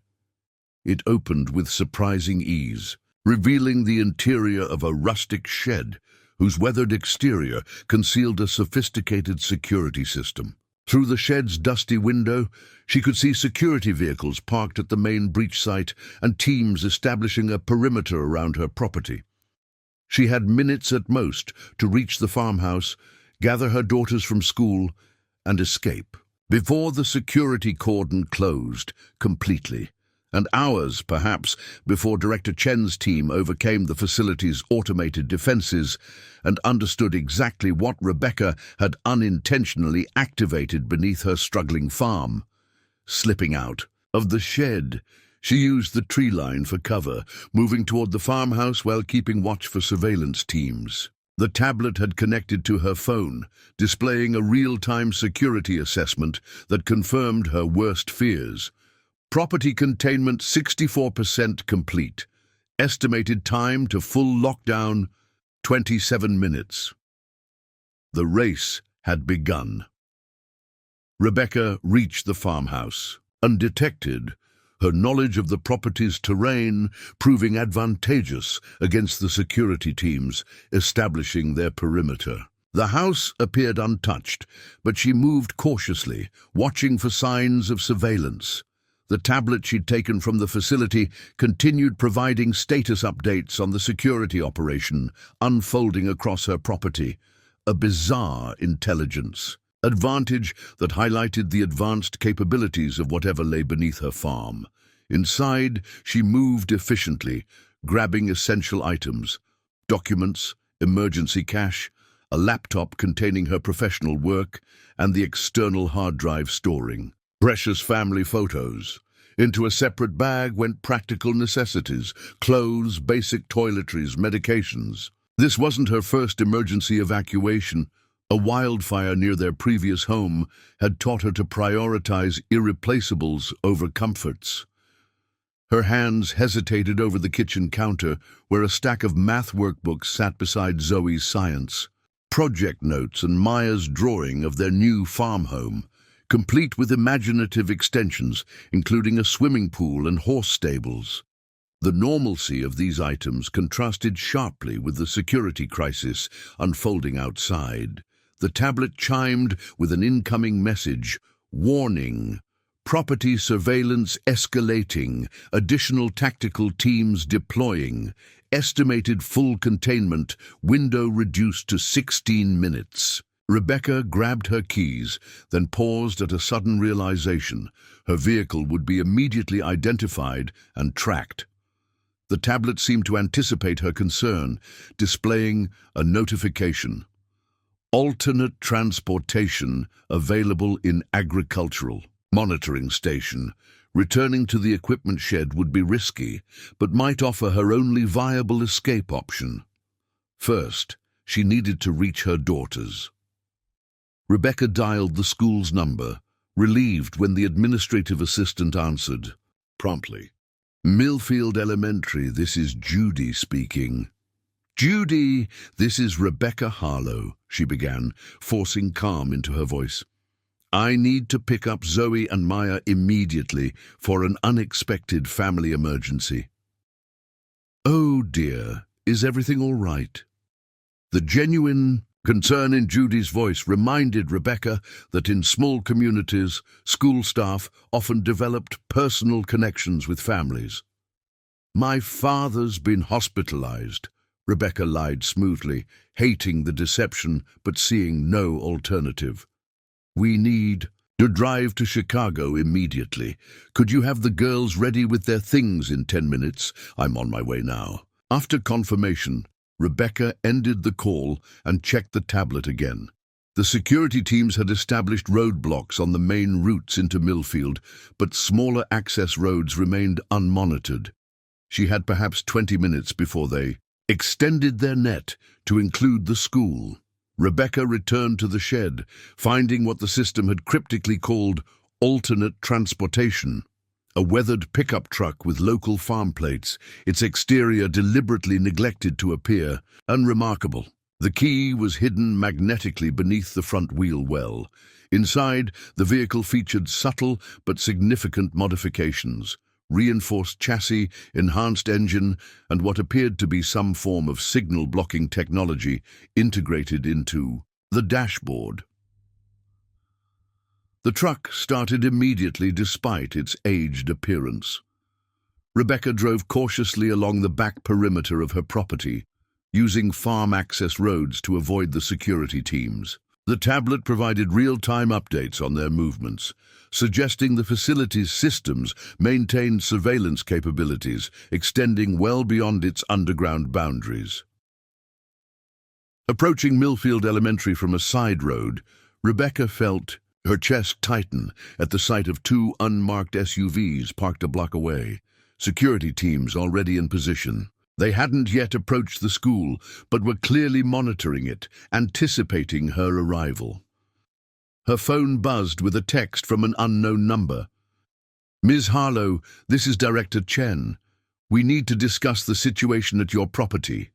It opened with surprising ease, revealing the interior of a rustic shed, whose weathered exterior concealed a sophisticated security system. Through the shed's dusty window, she could see security vehicles parked at the main breach site and teams establishing a perimeter around her property. She had minutes at most to reach the farmhouse, gather her daughters from school, and escape before the security cordon closed completely, and hours, perhaps, before Director Chen's team overcame the facility's automated defenses and understood exactly what Rebecca had unintentionally activated beneath her struggling farm. Slipping out of the shed, she used the tree line for cover, moving toward the farmhouse while keeping watch for surveillance teams. The tablet had connected to her phone, displaying a real-time security assessment that confirmed her worst fears. Property containment 64% complete. Estimated time to full lockdown, 27 minutes. The race had begun. Rebecca reached the farmhouse, undetected, her knowledge of the property's terrain proving advantageous against the security teams establishing their perimeter. The house appeared untouched, but she moved cautiously, watching for signs of surveillance. The tablet she'd taken from the facility continued providing status updates on the security operation unfolding across her property. A bizarre intelligence advantage that highlighted the advanced capabilities of whatever lay beneath her farm. Inside, she moved efficiently, grabbing essential items: documents, emergency cash, a laptop containing her professional work, and the external hard drive storing precious family photos. Into a separate bag went practical necessities: clothes, basic toiletries, medications. This wasn't her first emergency evacuation. A wildfire near their previous home had taught her to prioritize irreplaceables over comforts. Her hands hesitated over the kitchen counter, where a stack of math workbooks sat beside Zoe's science, project notes and Maya's drawing of their new farm home, complete with imaginative extensions, including a swimming pool and horse stables. The normalcy of these items contrasted sharply with the security crisis unfolding outside. The tablet chimed with an incoming message: warning, property surveillance escalating, additional tactical teams deploying, estimated full containment, window reduced to 16 minutes. Rebecca grabbed her keys, then paused at a sudden realization. Her vehicle would be immediately identified and tracked. The tablet seemed to anticipate her concern, displaying a notification: alternate transportation available in agricultural monitoring station. Returning to the equipment shed would be risky, but might offer her only viable escape option. First, she needed to reach her daughters. Rebecca dialed the school's number, relieved when the administrative assistant answered promptly. "Millfield Elementary, this is Judy speaking." "Judy, this is Rebecca Harlow," she began, forcing calm into her voice. "I need to pick up Zoe and Maya immediately for an unexpected family emergency." "Oh dear, is everything all right?" The genuine concern in Judy's voice reminded Rebecca that in small communities, school staff often developed personal connections with families. "My father's been hospitalized," Rebecca lied smoothly, hating the deception but seeing no alternative. "We need to drive to Chicago immediately. Could you have the girls ready with their things in 10 minutes? I'm on my way now." After confirmation, Rebecca ended the call and checked the tablet again. The security teams had established roadblocks on the main routes into Millfield, but smaller access roads remained unmonitored. She had perhaps 20 minutes before they extended their net to include the school. Rebecca returned to the shed, finding what the system had cryptically called alternate transportation. A weathered pickup truck with local farm plates, its exterior deliberately neglected to appear unremarkable. The key was hidden magnetically beneath the front wheel well. Inside, the vehicle featured subtle but significant modifications: reinforced chassis, enhanced engine, and what appeared to be some form of signal-blocking technology integrated into the dashboard. The truck started immediately despite its aged appearance. Rebecca drove cautiously along the back perimeter of her property, using farm access roads to avoid the security teams. The tablet provided real-time updates on their movements, suggesting the facility's systems maintained surveillance capabilities extending well beyond its underground boundaries. Approaching Millfield Elementary from a side road, Rebecca felt her chest tighten at the sight of two unmarked SUVs parked a block away, security teams already in position. They hadn't yet approached the school, but were clearly monitoring it, anticipating her arrival. Her phone buzzed with a text from an unknown number. "Ms. Harlow, this is Director Chen. We need to discuss the situation at your property.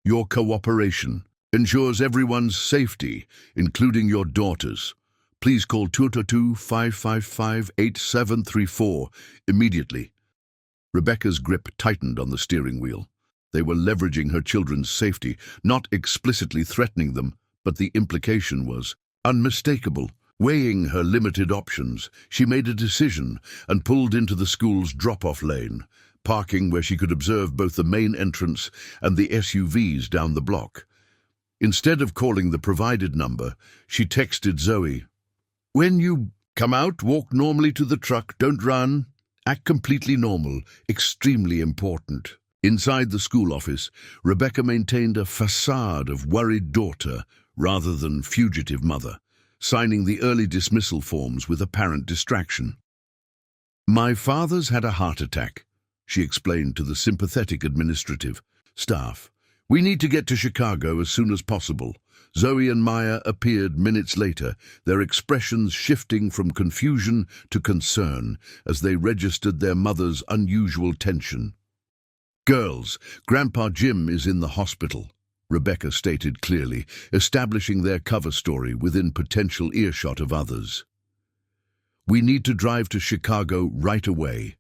Your cooperation ensures everyone's safety, including your daughters. Please call 222-555-8734 immediately." Rebecca's grip tightened on the steering wheel. They were leveraging her children's safety, not explicitly threatening them, but the implication was unmistakable. Weighing her limited options, she made a decision and pulled into the school's drop-off lane, parking where she could observe both the main entrance and the SUVs down the block. Instead of calling the provided number, she texted Zoe, "When you come out, walk normally to the truck, don't run. Act completely normal, extremely important." Inside the school office, Rebecca maintained a facade of worried daughter rather than fugitive mother, signing the early dismissal forms with apparent distraction. "My father's had a heart attack," she explained to the sympathetic administrative staff. "We need to get to Chicago as soon as possible." Zoe and Maya appeared minutes later, their expressions shifting from confusion to concern as they registered their mother's unusual tension. "Girls, Grandpa Jim is in the hospital," Rebecca stated clearly, establishing their cover story within potential earshot of others. "We need to drive to Chicago right away."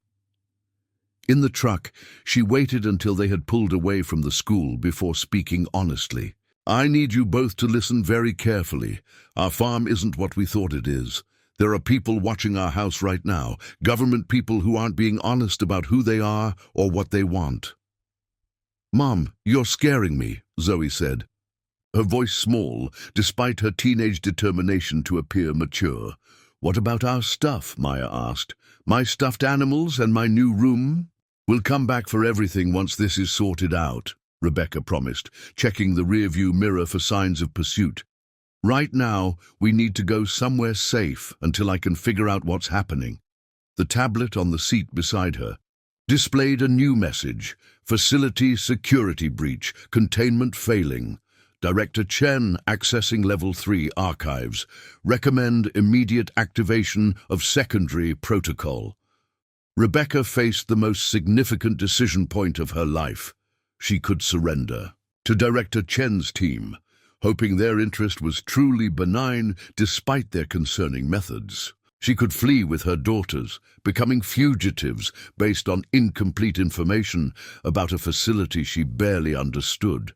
In the truck, she waited until they had pulled away from the school before speaking honestly. I need you both to listen very carefully. Our farm isn't what we thought it is. There are people watching our house right now, government people who aren't being honest about who they are or what they want. Mom, you're scaring me, Zoe said, her voice small, despite her teenage determination to appear mature. What about our stuff? Maya asked. My stuffed animals and my new room? We'll come back for everything once this is sorted out, Rebecca promised, checking the rearview mirror for signs of pursuit. Right now, we need to go somewhere safe until I can figure out what's happening. The tablet on the seat beside her displayed a new message: facility security breach, containment failing. Director Chen accessing Level 3 archives. Recommend immediate activation of secondary protocol. Rebecca faced the most significant decision point of her life. She could surrender to Director Chen's team, hoping their interest was truly benign despite their concerning methods. She could flee with her daughters, becoming fugitives based on incomplete information about a facility she barely understood.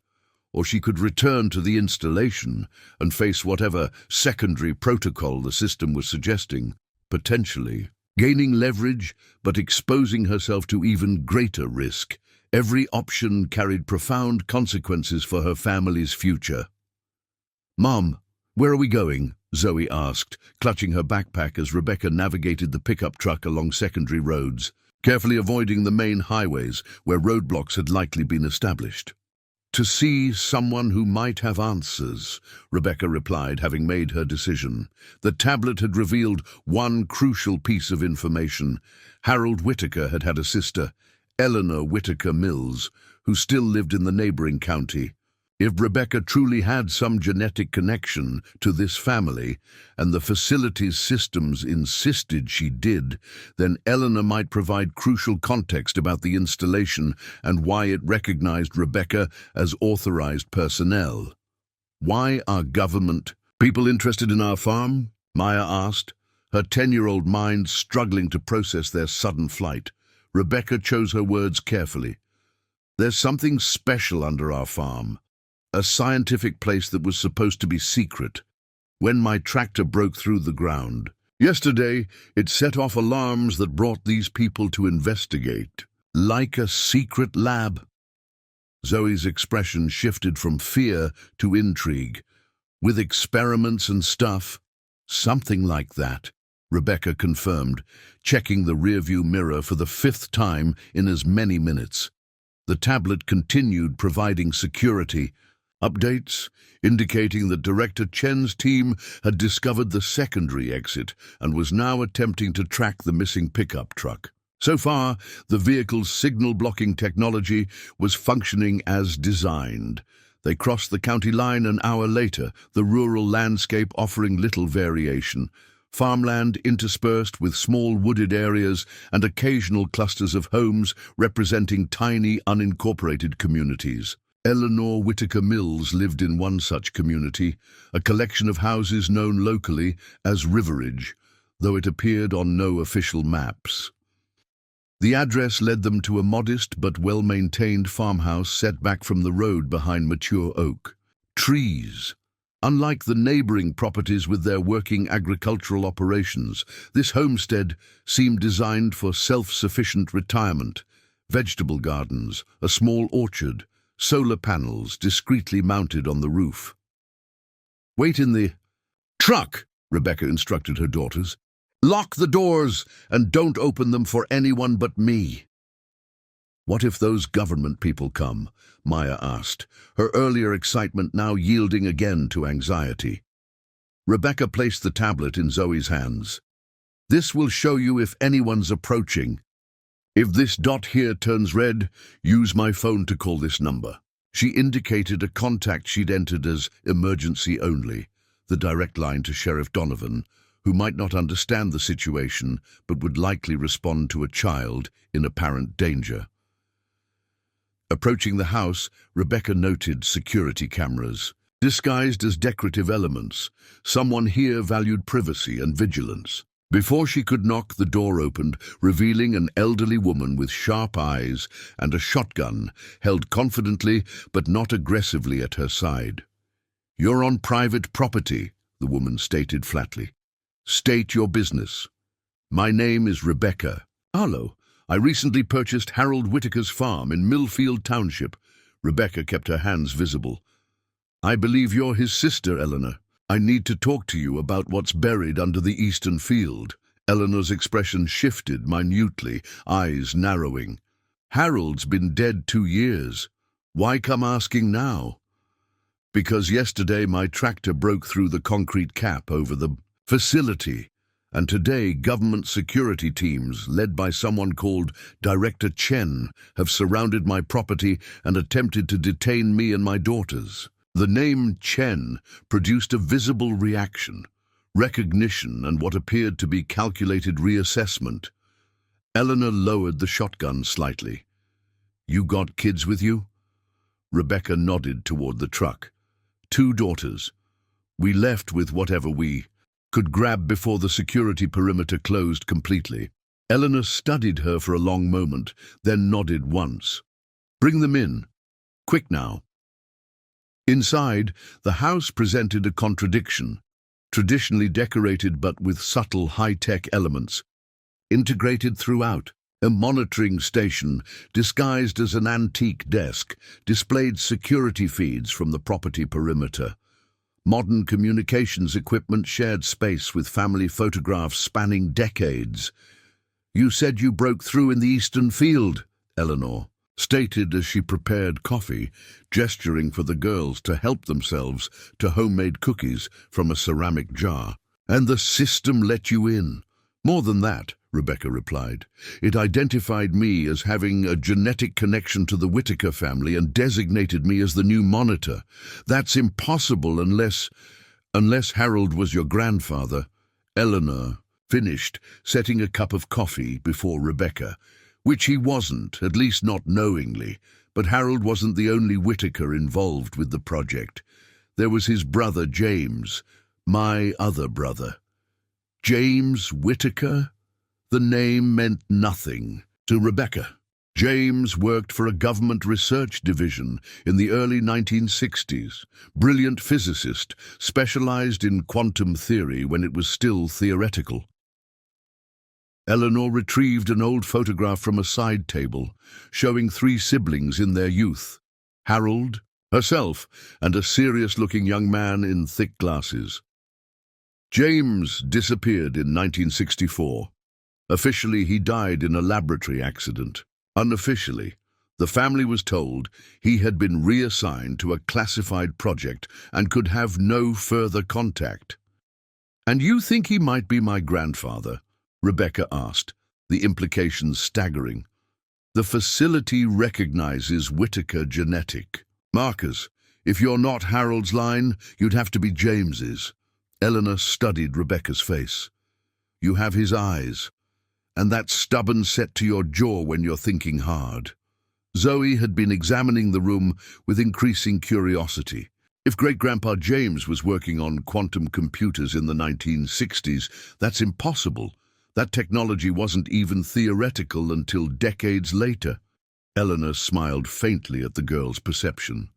Or she could return to the installation and face whatever secondary protocol the system was suggesting, potentially gaining leverage but exposing herself to even greater risk. Every option carried profound consequences for her family's future. Mom, where are we going? Zoe asked, clutching her backpack as Rebecca navigated the pickup truck along secondary roads, carefully avoiding the main highways where roadblocks had likely been established. To see someone who might have answers, Rebecca replied, having made her decision. The tablet had revealed one crucial piece of information. Harold Whitaker had had a sister, Eleanor Whitaker Mills, who still lived in the neighboring county. If Rebecca truly had some genetic connection to this family, and the facility's systems insisted she did, then Eleanor might provide crucial context about the installation and why it recognized Rebecca as authorized personnel. Why are government people interested in our farm? Maya asked, her 10-year-old mind struggling to process their sudden flight. Rebecca chose her words carefully. There's something special under our farm. A scientific place that was supposed to be secret. When my tractor broke through the ground yesterday, it set off alarms that brought these people to investigate. Like a secret lab. Zoe's expression shifted from fear to intrigue. With experiments and stuff? Something like that, Rebecca confirmed, checking the rearview mirror for the 5th time in as many minutes. The tablet continued providing security updates, indicating that Director Chen's team had discovered the secondary exit and was now attempting to track the missing pickup truck. So far, the vehicle's signal-blocking technology was functioning as designed. They crossed the county line an hour later, the rural landscape offering little variation. Farmland interspersed with small wooded areas and occasional clusters of homes representing tiny, unincorporated communities. Eleanor Whitaker Mills lived in one such community, a collection of houses known locally as Riveridge, though it appeared on no official maps. The address led them to a modest but well-maintained farmhouse set back from the road behind mature oak trees. Unlike the neighboring properties with their working agricultural operations, this homestead seemed designed for self-sufficient retirement. Vegetable gardens, a small orchard, solar panels discreetly mounted on the roof. Wait in the truck, Rebecca instructed her daughters. Lock the doors and don't open them for anyone but me. What if those government people come? Maya asked, her earlier excitement now yielding again to anxiety. Rebecca placed the tablet in Zoe's hands. This will show you if anyone's approaching. If this dot here turns red, use my phone to call this number. She indicated a contact she'd entered as emergency only, the direct line to Sheriff Donovan, who might not understand the situation but would likely respond to a child in apparent danger. Approaching the house, Rebecca noted security cameras, disguised as decorative elements. Someone here valued privacy and vigilance. Before she could knock, the door opened, revealing an elderly woman with sharp eyes and a shotgun held confidently but not aggressively at her side. "You're on private property," the woman stated flatly. "State your business." "My name is Rebecca Arlo. I recently purchased Harold Whitaker's farm in Millfield Township." Rebecca kept her hands visible. "I believe you're his sister, Eleanor. I need to talk to you about what's buried under the eastern field." Eleanor's expression shifted minutely, eyes narrowing. "Harold's been dead 2 years. Why come asking now?" "Because yesterday my tractor broke through the concrete cap over the facility, and today government security teams, led by someone called Director Chen, have surrounded my property and attempted to detain me and my daughters." The name Chen produced a visible reaction, recognition and what appeared to be calculated reassessment. Eleanor lowered the shotgun slightly. "You got kids with you?" Rebecca nodded toward the truck. "2 daughters. We left with whatever we could grab before the security perimeter closed completely." Eleanor studied her for a long moment, then nodded once. "Bring them in. Quick now." Inside, the house presented a contradiction, traditionally decorated but with subtle high-tech elements, integrated throughout. A monitoring station, disguised as an antique desk, displayed security feeds from the property perimeter. Modern communications equipment shared space with family photographs spanning decades. "You said you broke through in the eastern field," Eleanor stated as she prepared coffee, gesturing for the girls to help themselves to homemade cookies from a ceramic jar. "And the system let you in." "More than that," Rebecca replied. "It identified me as having a genetic connection to the Whitaker family and designated me as the new monitor. That's impossible unless Harold was your grandfather." Eleanor finished, setting a cup of coffee before Rebecca. "Which he wasn't, at least not knowingly. But Harold wasn't the only Whitaker involved with the project. There was his brother James, my other brother." James Whitaker? The name meant nothing to Rebecca. James worked for a government research division in the early 1960s. Brilliant physicist, specialized in quantum theory when it was still theoretical. Eleanor retrieved an old photograph from a side table, showing 3 siblings in their youth: Harold, herself, and a serious-looking young man in thick glasses. James disappeared in 1964. Officially, he died in a laboratory accident. Unofficially, the family was told he had been reassigned to a classified project and could have no further contact. "And you think he might be my grandfather?" Rebecca asked, the implications staggering. "The facility recognizes Whitaker genetic markers. If you're not Harold's line, you'd have to be James's." Eleanor studied Rebecca's face. "You have his eyes, and that stubborn set to your jaw when you're thinking hard." Zoe had been examining the room with increasing curiosity. If great-grandpa James was working on quantum computers in the 1960s, that's impossible. That technology wasn't even theoretical until decades later. Eleanor smiled faintly at the girl's perception.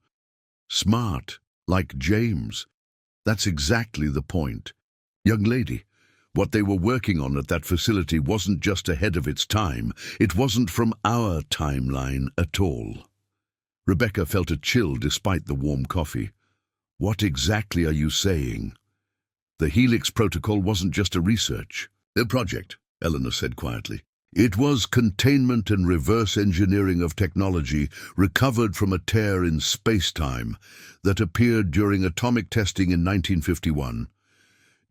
"Smart, like James. That's exactly the point. Young lady, what they were working on at that facility wasn't just ahead of its time. It wasn't from our timeline at all." Rebecca felt a chill despite the warm coffee. "What exactly are you saying?" "The Helix Protocol wasn't just a research project," Eleanor said quietly. "It was containment and reverse engineering of technology recovered from a tear in space-time that appeared during atomic testing in 1951.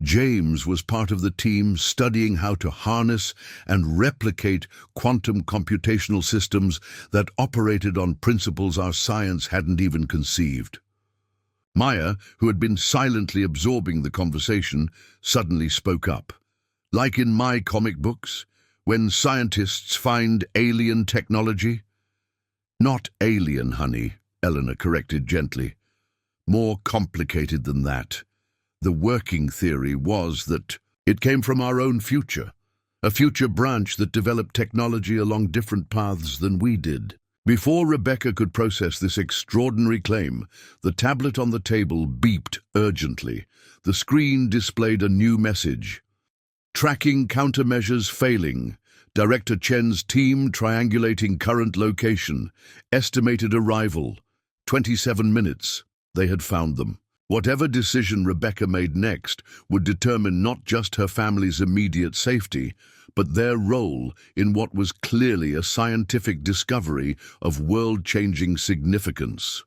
James was part of the team studying how to harness and replicate quantum computational systems that operated on principles our science hadn't even conceived." Maya, who had been silently absorbing the conversation, suddenly spoke up. "Like in my comic books, when scientists find alien technology?" "Not alien, honey," Eleanor corrected gently. "More complicated than that. The working theory was that It came from our own future, a future branch that developed technology along different paths than we did. Before Rebecca could process this extraordinary claim, the tablet on the table beeped urgently. The screen displayed a new message. Tracking countermeasures failing. Director Chen's team triangulating current location. Estimated arrival. 27 minutes. They had found them. Whatever decision Rebecca made next would determine not just her family's immediate safety, but their role in what was clearly a scientific discovery of world-changing significance.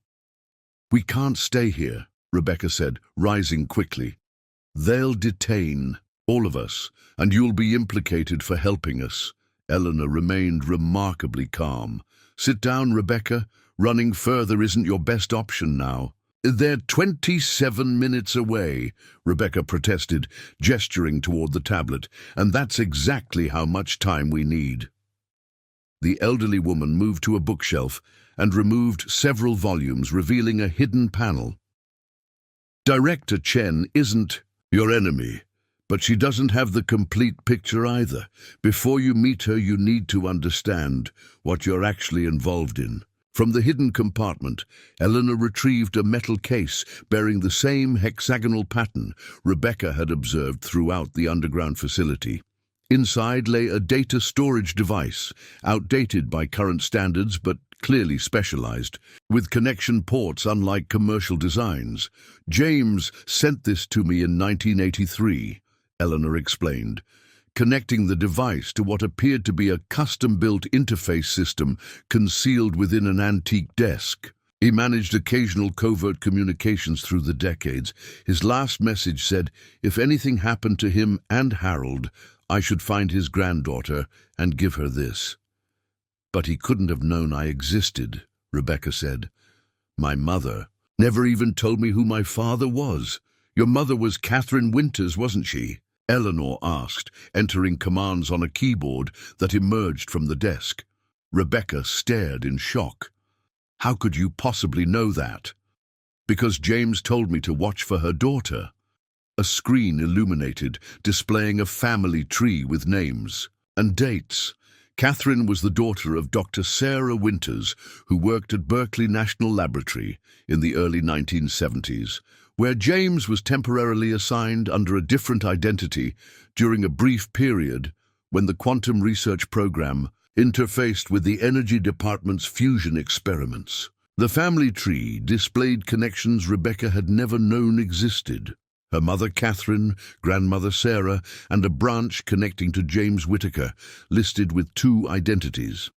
"We can't stay here," Rebecca said, rising quickly. "They'll detain all of us, and you'll be implicated for helping us." Eleanor remained remarkably calm. "Sit down, Rebecca. Running further isn't your best option now." "They're 27 minutes away," Rebecca protested, gesturing toward the tablet, "and that's exactly how much time we need." The elderly woman moved to a bookshelf and removed several volumes, revealing a hidden panel. "Director Chen isn't your enemy, but she doesn't have the complete picture either. Before you meet her, you need to understand what you're actually involved in." From the hidden compartment, Eleanor retrieved a metal case bearing the same hexagonal pattern Rebecca had observed throughout the underground facility. Inside lay a data storage device, outdated by current standards but clearly specialized, with connection ports unlike commercial designs. "James sent this to me in 1983, Eleanor explained, connecting the device to what appeared to be a custom-built interface system concealed within an antique desk. He managed occasional covert communications through the decades. His last message said, if anything happened to him and Harold, I should find his granddaughter and give her this." "But he couldn't have known I existed," Rebecca said. "My mother never even told me who my father was." "Your mother was Catherine Winters, wasn't she?" Eleanor asked, entering commands on a keyboard that emerged from the desk. Rebecca stared in shock. "How could you possibly know that?" "Because James told me to watch for her daughter." A screen illuminated, displaying a family tree with names and dates. Catherine was the daughter of Dr. Sarah Winters, who worked at Berkeley National Laboratory in the early 1970s, where James was temporarily assigned under a different identity during a brief period when the quantum research program interfaced with the Energy Department's fusion experiments. The family tree displayed connections Rebecca had never known existed. Her mother Catherine, grandmother Sarah, and a branch connecting to James Whittaker, listed with 2 identities: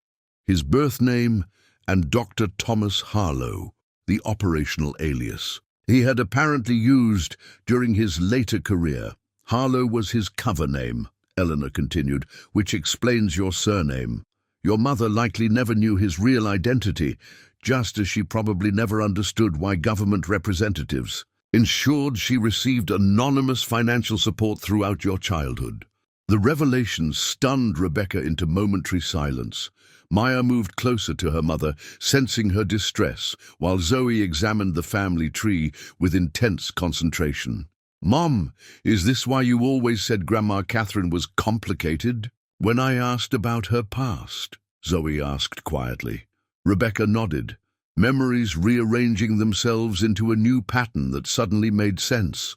his birth name and Dr. Thomas Harlow, the operational alias he had apparently used during his later career. "Harlow was his cover name," Eleanor continued, "which explains your surname. Your mother likely never knew his real identity, just as she probably never understood why government representatives ensured she received anonymous financial support throughout your childhood." The revelation stunned Rebecca into momentary silence. Maya moved closer to her mother, sensing her distress, while Zoe examined the family tree with intense concentration. "Mom, is this why you always said Grandma Catherine was complicated?" "When I asked about her past," Zoe asked quietly. Rebecca nodded, memories rearranging themselves into a new pattern that suddenly made sense.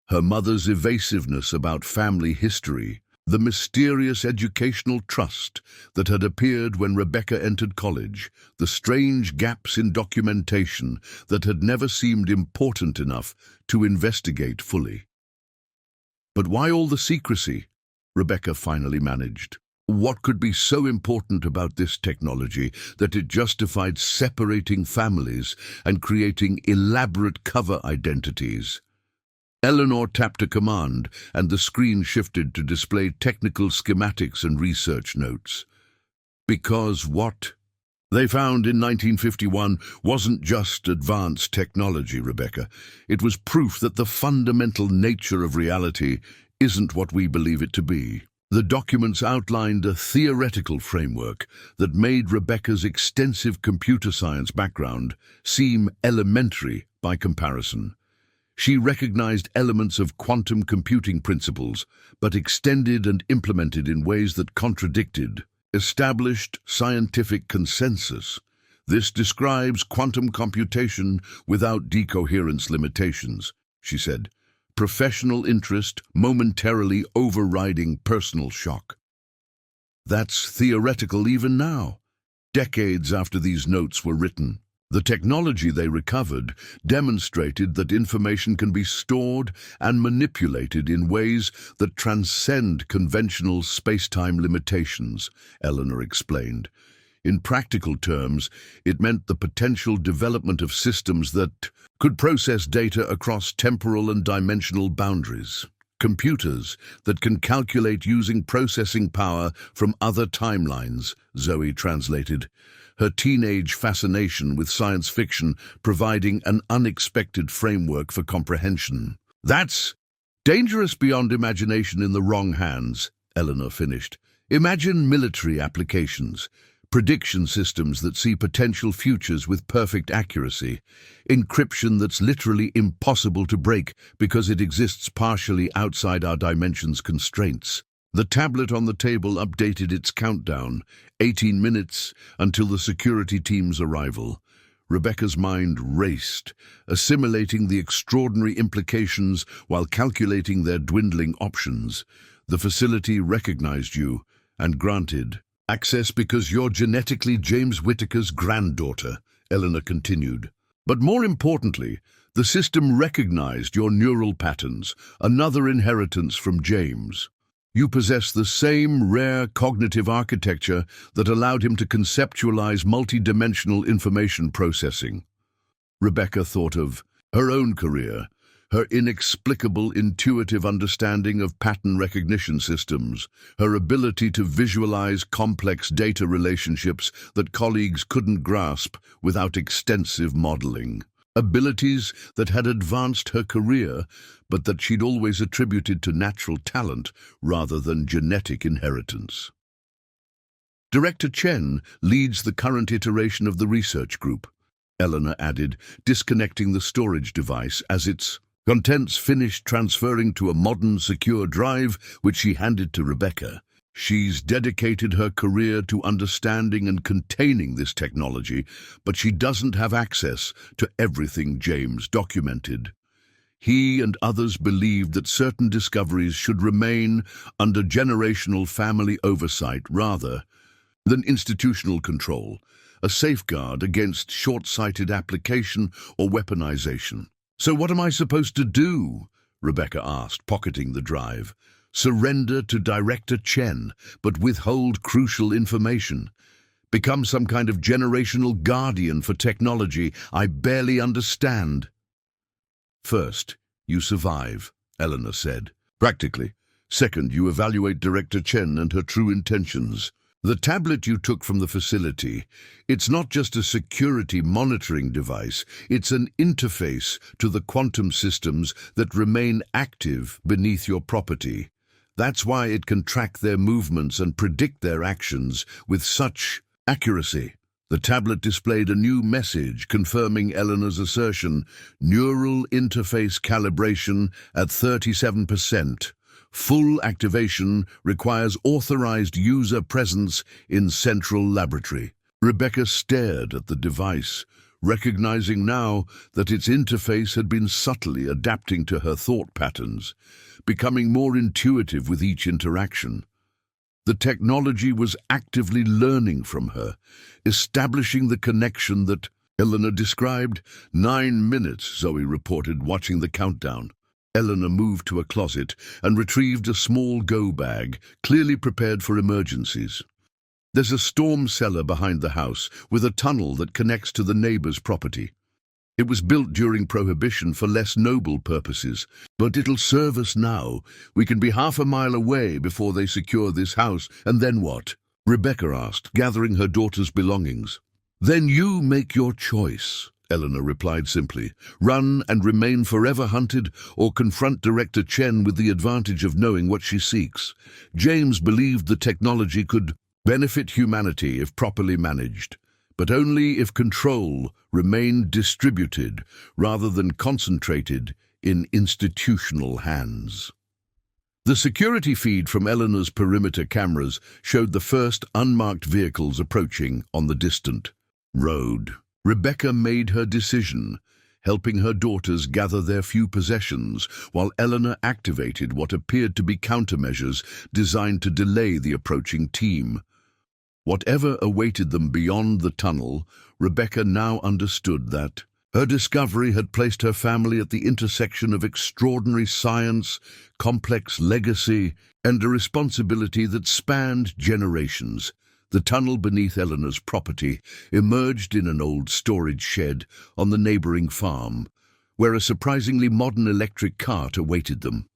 Her mother's evasiveness about family history, the mysterious educational trust that had appeared when Rebecca entered college, the strange gaps in documentation that had never seemed important enough to investigate fully. "But why all the secrecy?" Rebecca finally managed. What could be so important about this technology that it justified separating families and creating elaborate cover identities? Eleanor tapped a command, and the screen shifted to display technical schematics and research notes. Because what they found in 1951 wasn't just advanced technology, Rebecca. It was proof that the fundamental nature of reality isn't what we believe it to be. The documents outlined a theoretical framework that made Rebecca's extensive computer science background seem elementary by comparison. She recognized elements of quantum computing principles, but extended and implemented in ways that contradicted established scientific consensus. This describes quantum computation without decoherence limitations, she said. Professional interest momentarily overriding personal shock. That's theoretical even now, decades after these notes were written. The technology they recovered demonstrated that information can be stored and manipulated in ways that transcend conventional space-time limitations, Eleanor explained. In practical terms, it meant the potential development of systems that could process data across temporal and dimensional boundaries. Computers that can calculate using processing power from other timelines, Zoe translated, her teenage fascination with science fiction providing an unexpected framework for comprehension. That's dangerous beyond imagination in the wrong hands, Eleanor finished. Imagine military applications, prediction systems that see potential futures with perfect accuracy, encryption that's literally impossible to break because it exists partially outside our dimension's constraints. The tablet on the table updated its countdown, 18 minutes until the security team's arrival. Rebecca's mind raced, assimilating the extraordinary implications while calculating their dwindling options. The facility recognized you and granted access because you're genetically James Whittaker's granddaughter, Eleanor continued. But more importantly, the system recognized your neural patterns, another inheritance from James. You possess the same rare cognitive architecture that allowed him to conceptualize multidimensional information processing. Rebecca thought of her own career, her inexplicable intuitive understanding of pattern recognition systems, her ability to visualize complex data relationships that colleagues couldn't grasp without extensive modeling. Abilities that had advanced her career, but that she'd always attributed to natural talent rather than genetic inheritance. Director Chen leads the current iteration of the research group, Eleanor added, disconnecting the storage device as its contents finished transferring to a modern, secure drive which she handed to Rebecca. She's dedicated her career to understanding and containing this technology, but she doesn't have access to everything James documented. He and others believed that certain discoveries should remain under generational family oversight rather than institutional control, a safeguard against short-sighted application or weaponization. "So what am I supposed to do?" Rebecca asked, pocketing the drive. "Surrender to Director Chen, but withhold crucial information. Become some kind of generational guardian for technology I barely understand." "First, you survive," Eleanor said. "Practically. Second, you evaluate Director Chen and her true intentions. The tablet you took from the facility, it's not just a security monitoring device, it's an interface to the quantum systems that remain active beneath your property. That's why it can track their movements and predict their actions with such accuracy." The tablet displayed a new message confirming Eleanor's assertion: neural interface calibration at 37%. Full activation requires authorized user presence in central laboratory. Rebecca stared at the device, recognizing now that its interface had been subtly adapting to her thought patterns, becoming more intuitive with each interaction. The technology was actively learning from her, establishing the connection that Eleanor described. 9 minutes, Zoe reported, watching the countdown. Eleanor moved to a closet and retrieved a small go bag, clearly prepared for emergencies. "There's a storm cellar behind the house, with a tunnel that connects to the neighbor's property. It was built during Prohibition for less noble purposes, but it'll serve us now. We can be half a mile away before they secure this house, and then what?" Rebecca asked, gathering her daughter's belongings. "Then you make your choice," Eleanor replied simply. "Run and remain forever hunted, or confront Director Chen with the advantage of knowing what she seeks. James believed the technology could benefit humanity if properly managed, but only if control remained distributed rather than concentrated in institutional hands. The security feed from Eleanor's perimeter cameras showed the first unmarked vehicles approaching on the distant road. Rebecca made her decision, helping her daughters gather their few possessions, while Eleanor activated what appeared to be countermeasures designed to delay the approaching team. Whatever awaited them beyond the tunnel, Rebecca now understood that her discovery had placed her family at the intersection of extraordinary science, complex legacy, and a responsibility that spanned generations. The tunnel beneath Eleanor's property emerged in an old storage shed on the neighboring farm, where a surprisingly modern electric cart awaited them.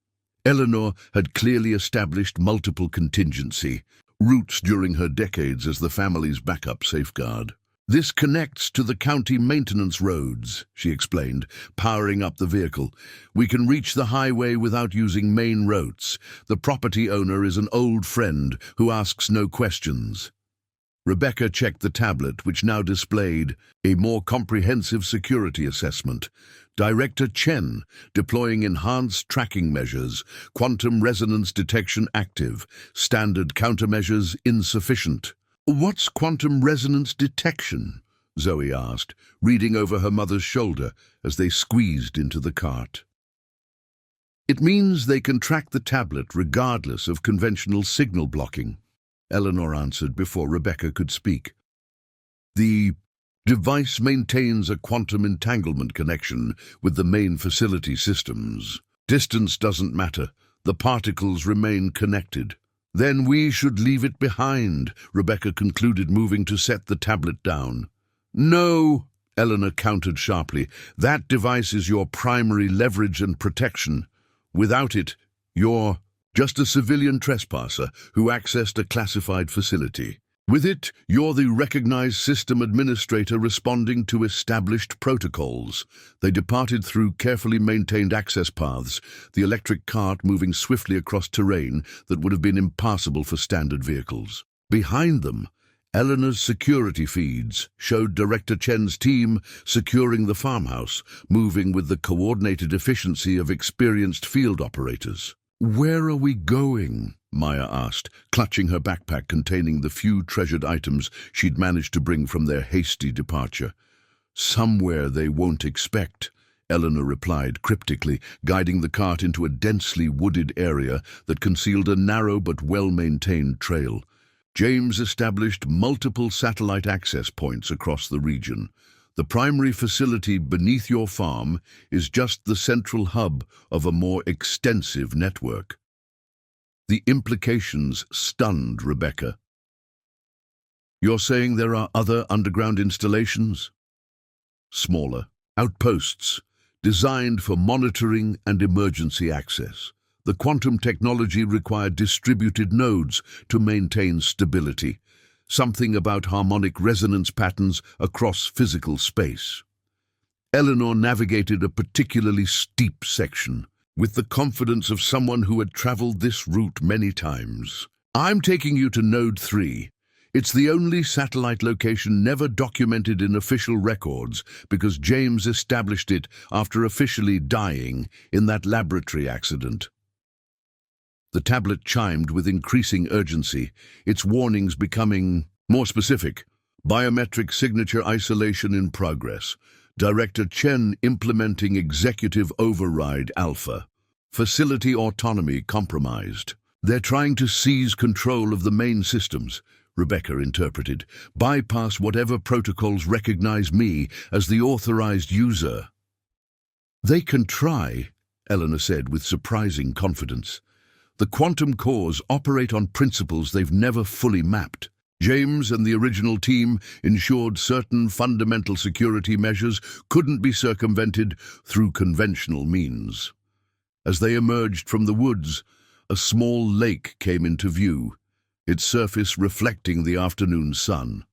Eleanor had clearly established multiple contingency routes during her decades as the family's backup safeguard. "This connects to the county maintenance roads," she explained, powering up the vehicle. "We can reach the highway without using main roads. The property owner is an old friend who asks no questions." Rebecca checked the tablet, which now displayed a more comprehensive security assessment. Director Chen, deploying enhanced tracking measures, quantum resonance detection active, standard countermeasures insufficient. "What's quantum resonance detection?" Zoe asked, reading over her mother's shoulder as they squeezed into the cart. "It means they can track the tablet regardless of conventional signal blocking," Eleanor answered before Rebecca could speak. "The device maintains a quantum entanglement connection with the main facility systems. Distance doesn't matter. The particles remain connected." "Then we should leave it behind," Rebecca concluded, moving to set the tablet down. "No," Eleanor countered sharply. "That device is your primary leverage and protection. Without it, you're just a civilian trespasser who accessed a classified facility. With it, you're the recognized system administrator responding to established protocols." They departed through carefully maintained access paths, the electric cart moving swiftly across terrain that would have been impassable for standard vehicles. Behind them, Eleanor's security feeds showed Director Chen's team securing the farmhouse, moving with the coordinated efficiency of experienced field operators. "Where are we going?" Maya asked, clutching her backpack containing the few treasured items she'd managed to bring from their hasty departure. "Somewhere they won't expect," Eleanor replied cryptically, guiding the cart into a densely wooded area that concealed a narrow but well-maintained trail. James established multiple satellite access points across the region. The primary facility beneath your farm is just the central hub of a more extensive network. The implications stunned Rebecca. "You're saying there are other underground installations?" "Smaller outposts, designed for monitoring and emergency access. The quantum technology required distributed nodes to maintain stability, something about harmonic resonance patterns across physical space." Eleanor navigated a particularly steep section with the confidence of someone who had traveled this route many times. "I'm taking you to Node 3. It's the only satellite location never documented in official records because James established it after officially dying in that laboratory accident." The tablet chimed with increasing urgency, its warnings becoming more specific. "Biometric signature isolation in progress. Director Chen implementing executive override alpha. Facility autonomy compromised. They're trying to seize control of the main systems," Rebecca interpreted. "Bypass whatever protocols recognize me as the authorized user." "They can try," Eleanor said with surprising confidence. "The quantum cores operate on principles they've never fully mapped. James and the original team ensured certain fundamental security measures couldn't be circumvented through conventional means." As they emerged from the woods, a small lake came into view, its surface reflecting the afternoon sun.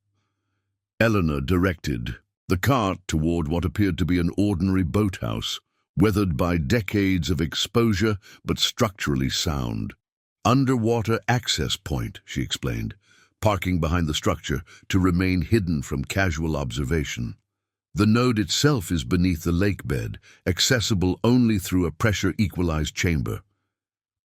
Eleanor directed the cart toward what appeared to be an ordinary boathouse, weathered by decades of exposure but structurally sound. "Underwater access point," she explained, parking behind the structure to remain hidden from casual observation. The node itself is beneath the lake bed, accessible only through a pressure-equalized chamber.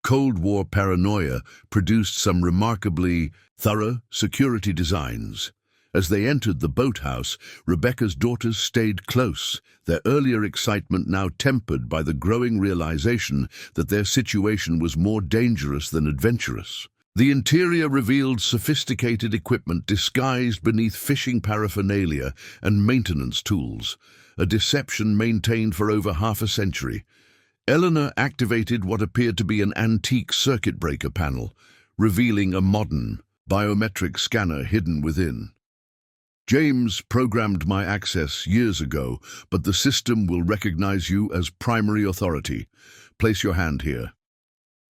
Cold War paranoia produced some remarkably thorough security designs. As they entered the boathouse, Rebecca's daughters stayed close, their earlier excitement now tempered by the growing realization that their situation was more dangerous than adventurous. The interior revealed sophisticated equipment disguised beneath fishing paraphernalia and maintenance tools, a deception maintained for over half a century. Eleanor activated what appeared to be an antique circuit breaker panel, revealing a modern, biometric scanner hidden within. James programmed my access years ago, but the system will recognize you as primary authority. Place your hand here.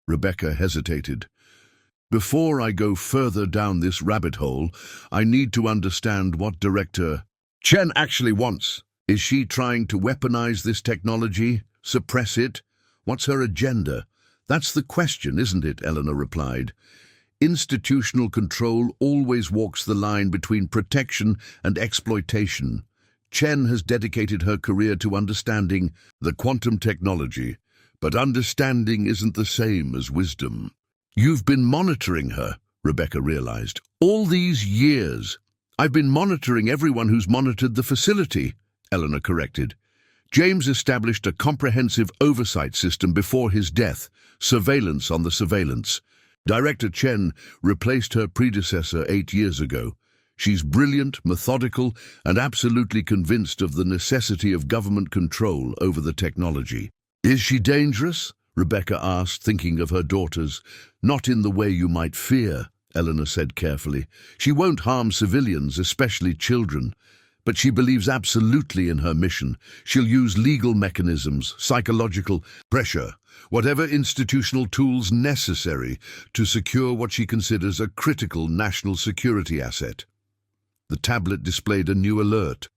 Rebecca hesitated. Before I go further down this rabbit hole, I need to understand what Director Chen actually wants. Is she trying to weaponize this technology? Suppress it? What's her agenda? That's the question, isn't it? Eleanor replied. Institutional control always walks the line between protection and exploitation. Chen has dedicated her career to understanding the quantum technology, but understanding isn't the same as wisdom. You've been monitoring her, Rebecca realized. All these years. I've been monitoring everyone who's monitored the facility, Eleanor corrected. James established a comprehensive oversight system before his death, surveillance on the surveillance. Director Chen replaced her predecessor 8 years ago. She's brilliant, methodical, and absolutely convinced of the necessity of government control over the technology. Is she dangerous? Rebecca asked, thinking of her daughters. Not in the way you might fear, Eleanor said carefully. She won't harm civilians, especially children. But she believes absolutely in her mission. She'll use legal mechanisms, psychological pressure, whatever institutional tools necessary to secure what she considers a critical national security asset. The tablet displayed a new alert.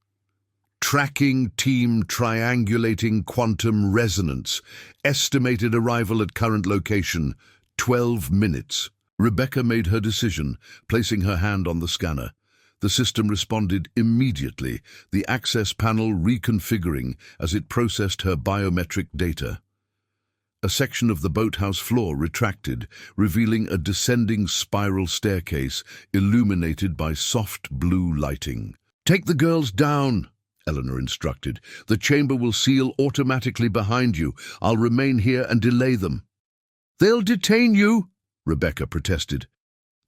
Tracking team triangulating quantum resonance. Estimated arrival at current location, 12 minutes. Rebecca made her decision, placing her hand on the scanner. The system responded immediately, the access panel reconfiguring as it processed her biometric data. A section of the boathouse floor retracted, revealing a descending spiral staircase illuminated by soft blue lighting. "Take the girls down," Eleanor instructed. "The chamber will seal automatically behind you. I'll remain here and delay them." "They'll detain you," Rebecca protested.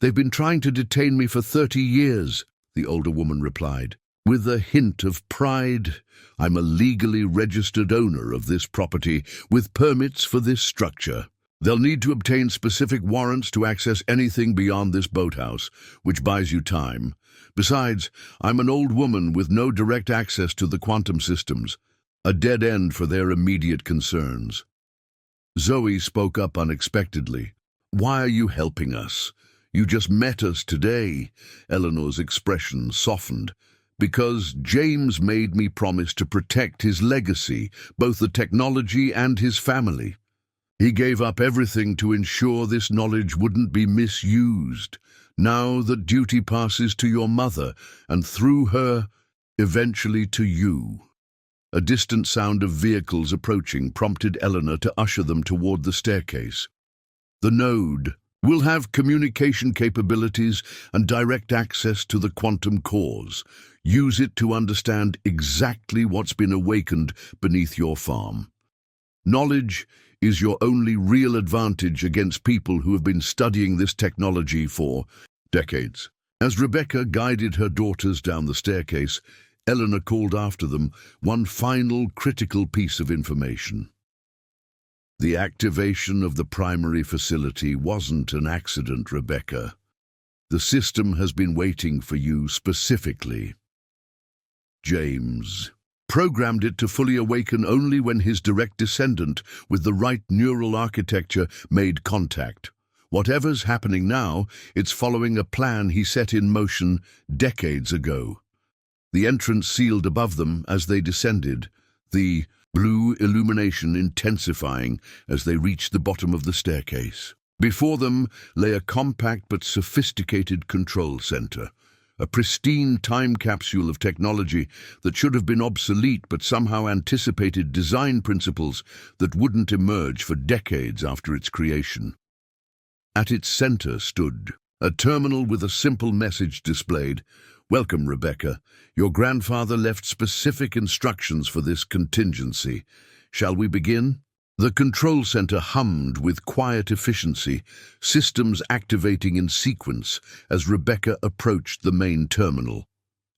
"They've been trying to detain me for 30 years, the older woman replied. With a hint of pride, "I'm a legally registered owner of this property with permits for this structure. They'll need to obtain specific warrants to access anything beyond this boathouse, which buys you time. Besides, I'm an old woman with no direct access to the quantum systems, a dead end for their immediate concerns." Zoe spoke up unexpectedly. "Why are you helping us? You just met us today." Eleanor's expression softened. "Because James made me promise to protect his legacy, both the technology and his family. He gave up everything to ensure this knowledge wouldn't be misused. Now that duty passes to your mother, and through her, eventually to you." A distant sound of vehicles approaching prompted Eleanor to usher them toward the staircase. "The node will have communication capabilities and direct access to the quantum cores. Use it to understand exactly what's been awakened beneath your farm. Knowledge is your only real advantage against people who have been studying this technology for decades." As Rebecca guided her daughters down the staircase, Eleanor called after them one final critical piece of information. "The activation of the primary facility wasn't an accident, Rebecca. The system has been waiting for you specifically. James programmed it to fully awaken only when his direct descendant with the right neural architecture made contact. Whatever's happening now, it's following a plan he set in motion decades ago." The entrance sealed above them as they descended, the blue illumination intensifying as they reached the bottom of the staircase. Before them lay a compact but sophisticated control center, a pristine time capsule of technology that should have been obsolete but somehow anticipated design principles that wouldn't emerge for decades after its creation. At its center stood a terminal with a simple message displayed. "Welcome, Rebecca. Your grandfather left specific instructions for this contingency. Shall we begin?" The control center hummed with quiet efficiency, systems activating in sequence as Rebecca approached the main terminal.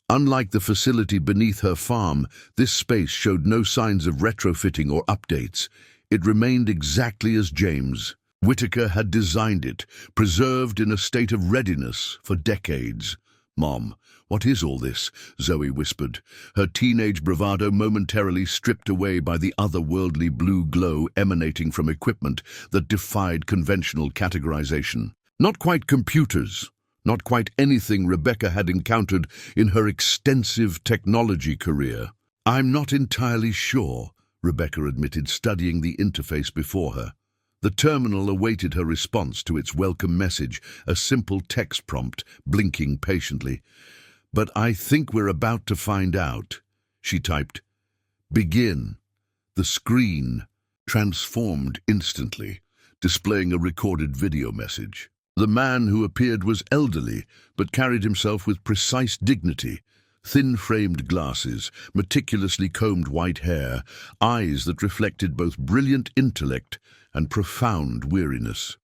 Unlike the facility beneath her farm, this space showed no signs of retrofitting or updates. It remained exactly as James Whitaker had designed it, preserved in a state of readiness for decades. "Mom, what is all this?" Zoe whispered, her teenage bravado momentarily stripped away by the otherworldly blue glow emanating from equipment that defied conventional categorization. Not quite computers, not quite anything Rebecca had encountered in her extensive technology career. "I'm not entirely sure," Rebecca admitted, studying the interface before her. The terminal awaited her response to its welcome message, a simple text prompt, blinking patiently. "But I think we're about to find out," she typed. "Begin." The screen transformed instantly, displaying a recorded video message. The man who appeared was elderly, but carried himself with precise dignity. Thin-framed glasses, meticulously combed white hair, eyes that reflected both brilliant intellect and profound weariness.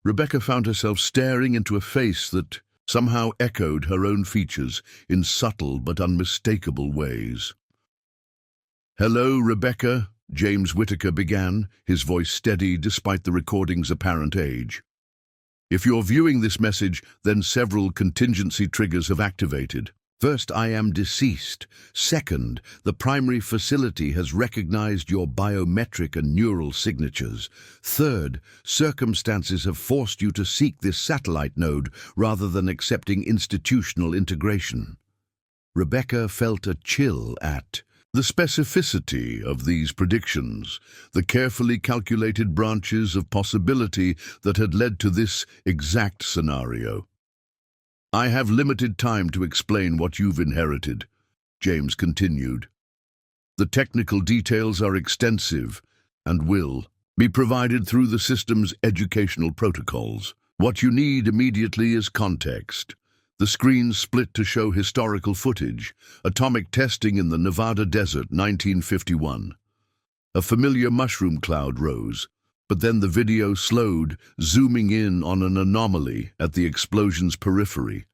Rebecca found herself staring into a face that somehow echoed her own features in subtle but unmistakable ways. "Hello, Rebecca," James Whitaker began, his voice steady despite the recording's apparent age. "If you're viewing this message, then several contingency triggers have activated. First, I am deceased. Second, the primary facility has recognized your biometric and neural signatures. Third, circumstances have forced you to seek this satellite node rather than accepting institutional integration." Rebecca felt a chill at the specificity of these predictions, the carefully calculated branches of possibility that had led to this exact scenario. "I have limited time to explain what you've inherited," James continued. "The technical details are extensive and will be provided through the system's educational protocols. What you need immediately is context." The screen split to show historical footage, atomic testing in the Nevada desert, 1951. A familiar mushroom cloud rose, but then the video slowed, zooming in on an anomaly at the explosion's periphery.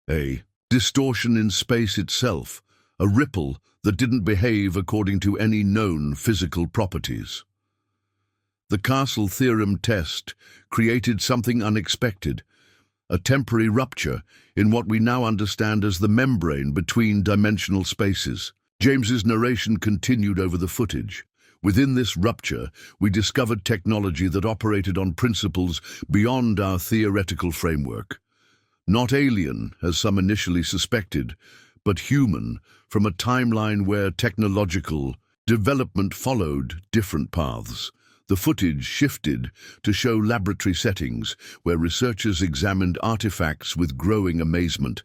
A distortion in space itself, a ripple that didn't behave according to any known physical properties. The Castle theorem test created something unexpected, a temporary rupture in what we now understand as the membrane between dimensional spaces. James's narration continued over the footage. Within this rupture, we discovered technology that operated on principles beyond our theoretical framework. Not alien, as some initially suspected, but human, from a timeline where technological development followed different paths. The footage shifted to show laboratory settings where researchers examined artifacts with growing amazement.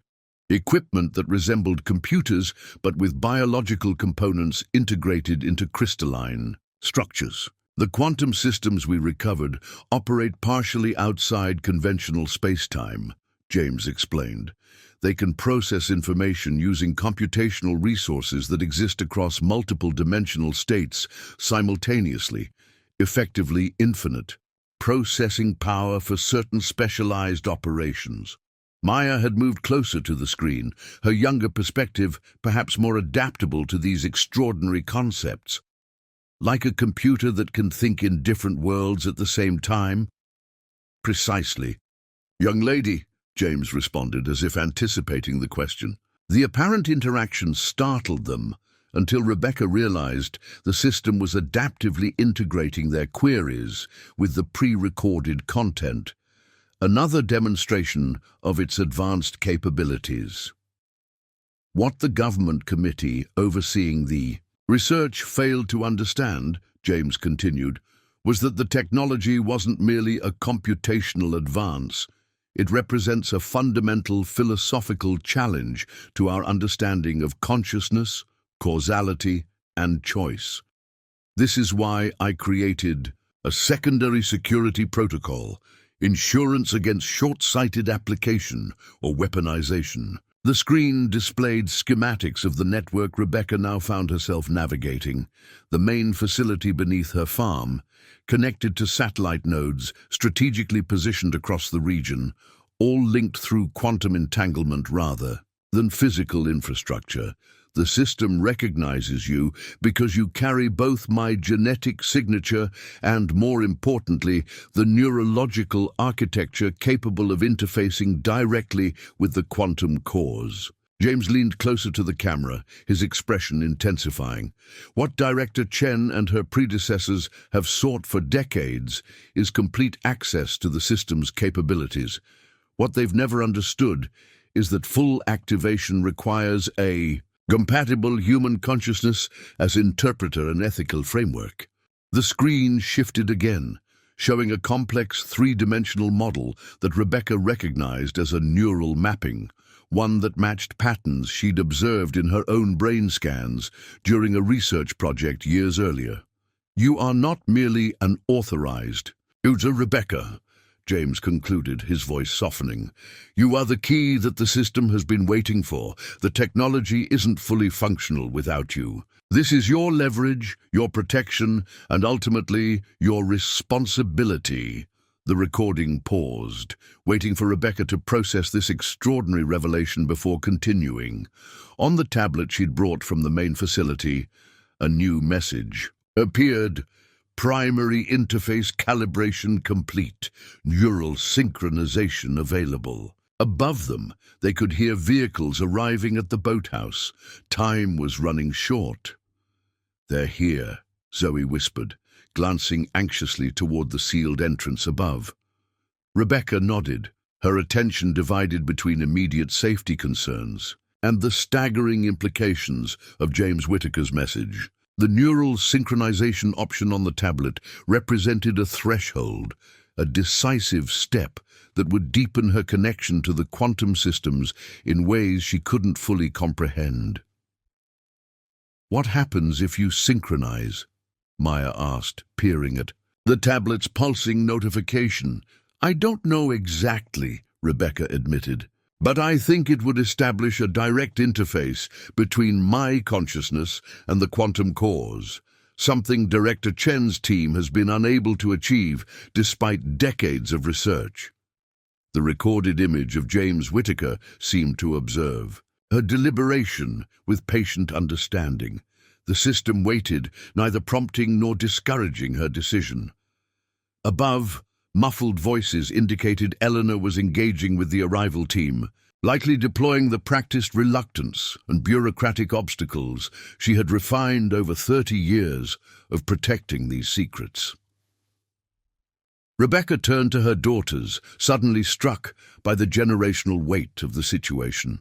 Equipment that resembled computers but with biological components integrated into crystalline structures. The quantum systems we recovered operate partially outside conventional space-time, James explained. They can process information using computational resources that exist across multiple dimensional states simultaneously, effectively infinite, processing power for certain specialized operations. Maya had moved closer to the screen, her younger perspective perhaps more adaptable to these extraordinary concepts. "Like a computer that can think in different worlds at the same time?" "Precisely." "Young lady," James responded as if anticipating the question. The apparent interaction startled them until Rebecca realized the system was adaptively integrating their queries with the pre-recorded content. Another demonstration of its advanced capabilities. What the government committee overseeing the research failed to understand, James continued, was that the technology wasn't merely a computational advance. It represents a fundamental philosophical challenge to our understanding of consciousness, causality, and choice. This is why I created a secondary security protocol, insurance against short-sighted application or weaponization. The screen displayed schematics of the network Rebecca now found herself navigating, the main facility beneath her farm, connected to satellite nodes strategically positioned across the region, all linked through quantum entanglement rather than physical infrastructure. The system recognizes you because you carry both my genetic signature and, more importantly, the neurological architecture capable of interfacing directly with the quantum cores. James leaned closer to the camera, his expression intensifying. What Director Chen and her predecessors have sought for decades is complete access to the system's capabilities. What they've never understood is that full activation requires a compatible human consciousness as interpreter and ethical framework. The screen shifted again, showing a complex three-dimensional model that Rebecca recognized as a neural mapping, one that matched patterns she'd observed in her own brain scans during a research project years earlier. You are not merely an authorized user, Rebecca, James concluded, his voice softening. You are the key that the system has been waiting for. The technology isn't fully functional without you. This is your leverage, your protection, and ultimately your responsibility. The recording paused, waiting for Rebecca to process this extraordinary revelation before continuing. On the tablet she'd brought from the main facility, a new message appeared. Primary interface calibration complete. Neural synchronization available. Above them, they could hear vehicles arriving at the boathouse. Time was running short. They're here, Zoe whispered, glancing anxiously toward the sealed entrance above. Rebecca nodded, her attention divided between immediate safety concerns and the staggering implications of James Whittaker's message. The neural synchronization option on the tablet represented a threshold, a decisive step that would deepen her connection to the quantum systems in ways she couldn't fully comprehend. What happens if you synchronize? Maya asked, peering at the tablet's pulsing notification. I don't know exactly, Rebecca admitted, but I think it would establish a direct interface between my consciousness and the quantum cores, something Director Chen's team has been unable to achieve despite decades of research. The recorded image of James Whittaker seemed to observe her deliberation with patient understanding. The system waited, neither prompting nor discouraging her decision. Above, muffled voices indicated Eleanor was engaging with the arrival team, likely deploying the practiced reluctance and bureaucratic obstacles she had refined over 30 years of protecting these secrets. Rebecca turned to her daughters, suddenly struck by the generational weight of the situation.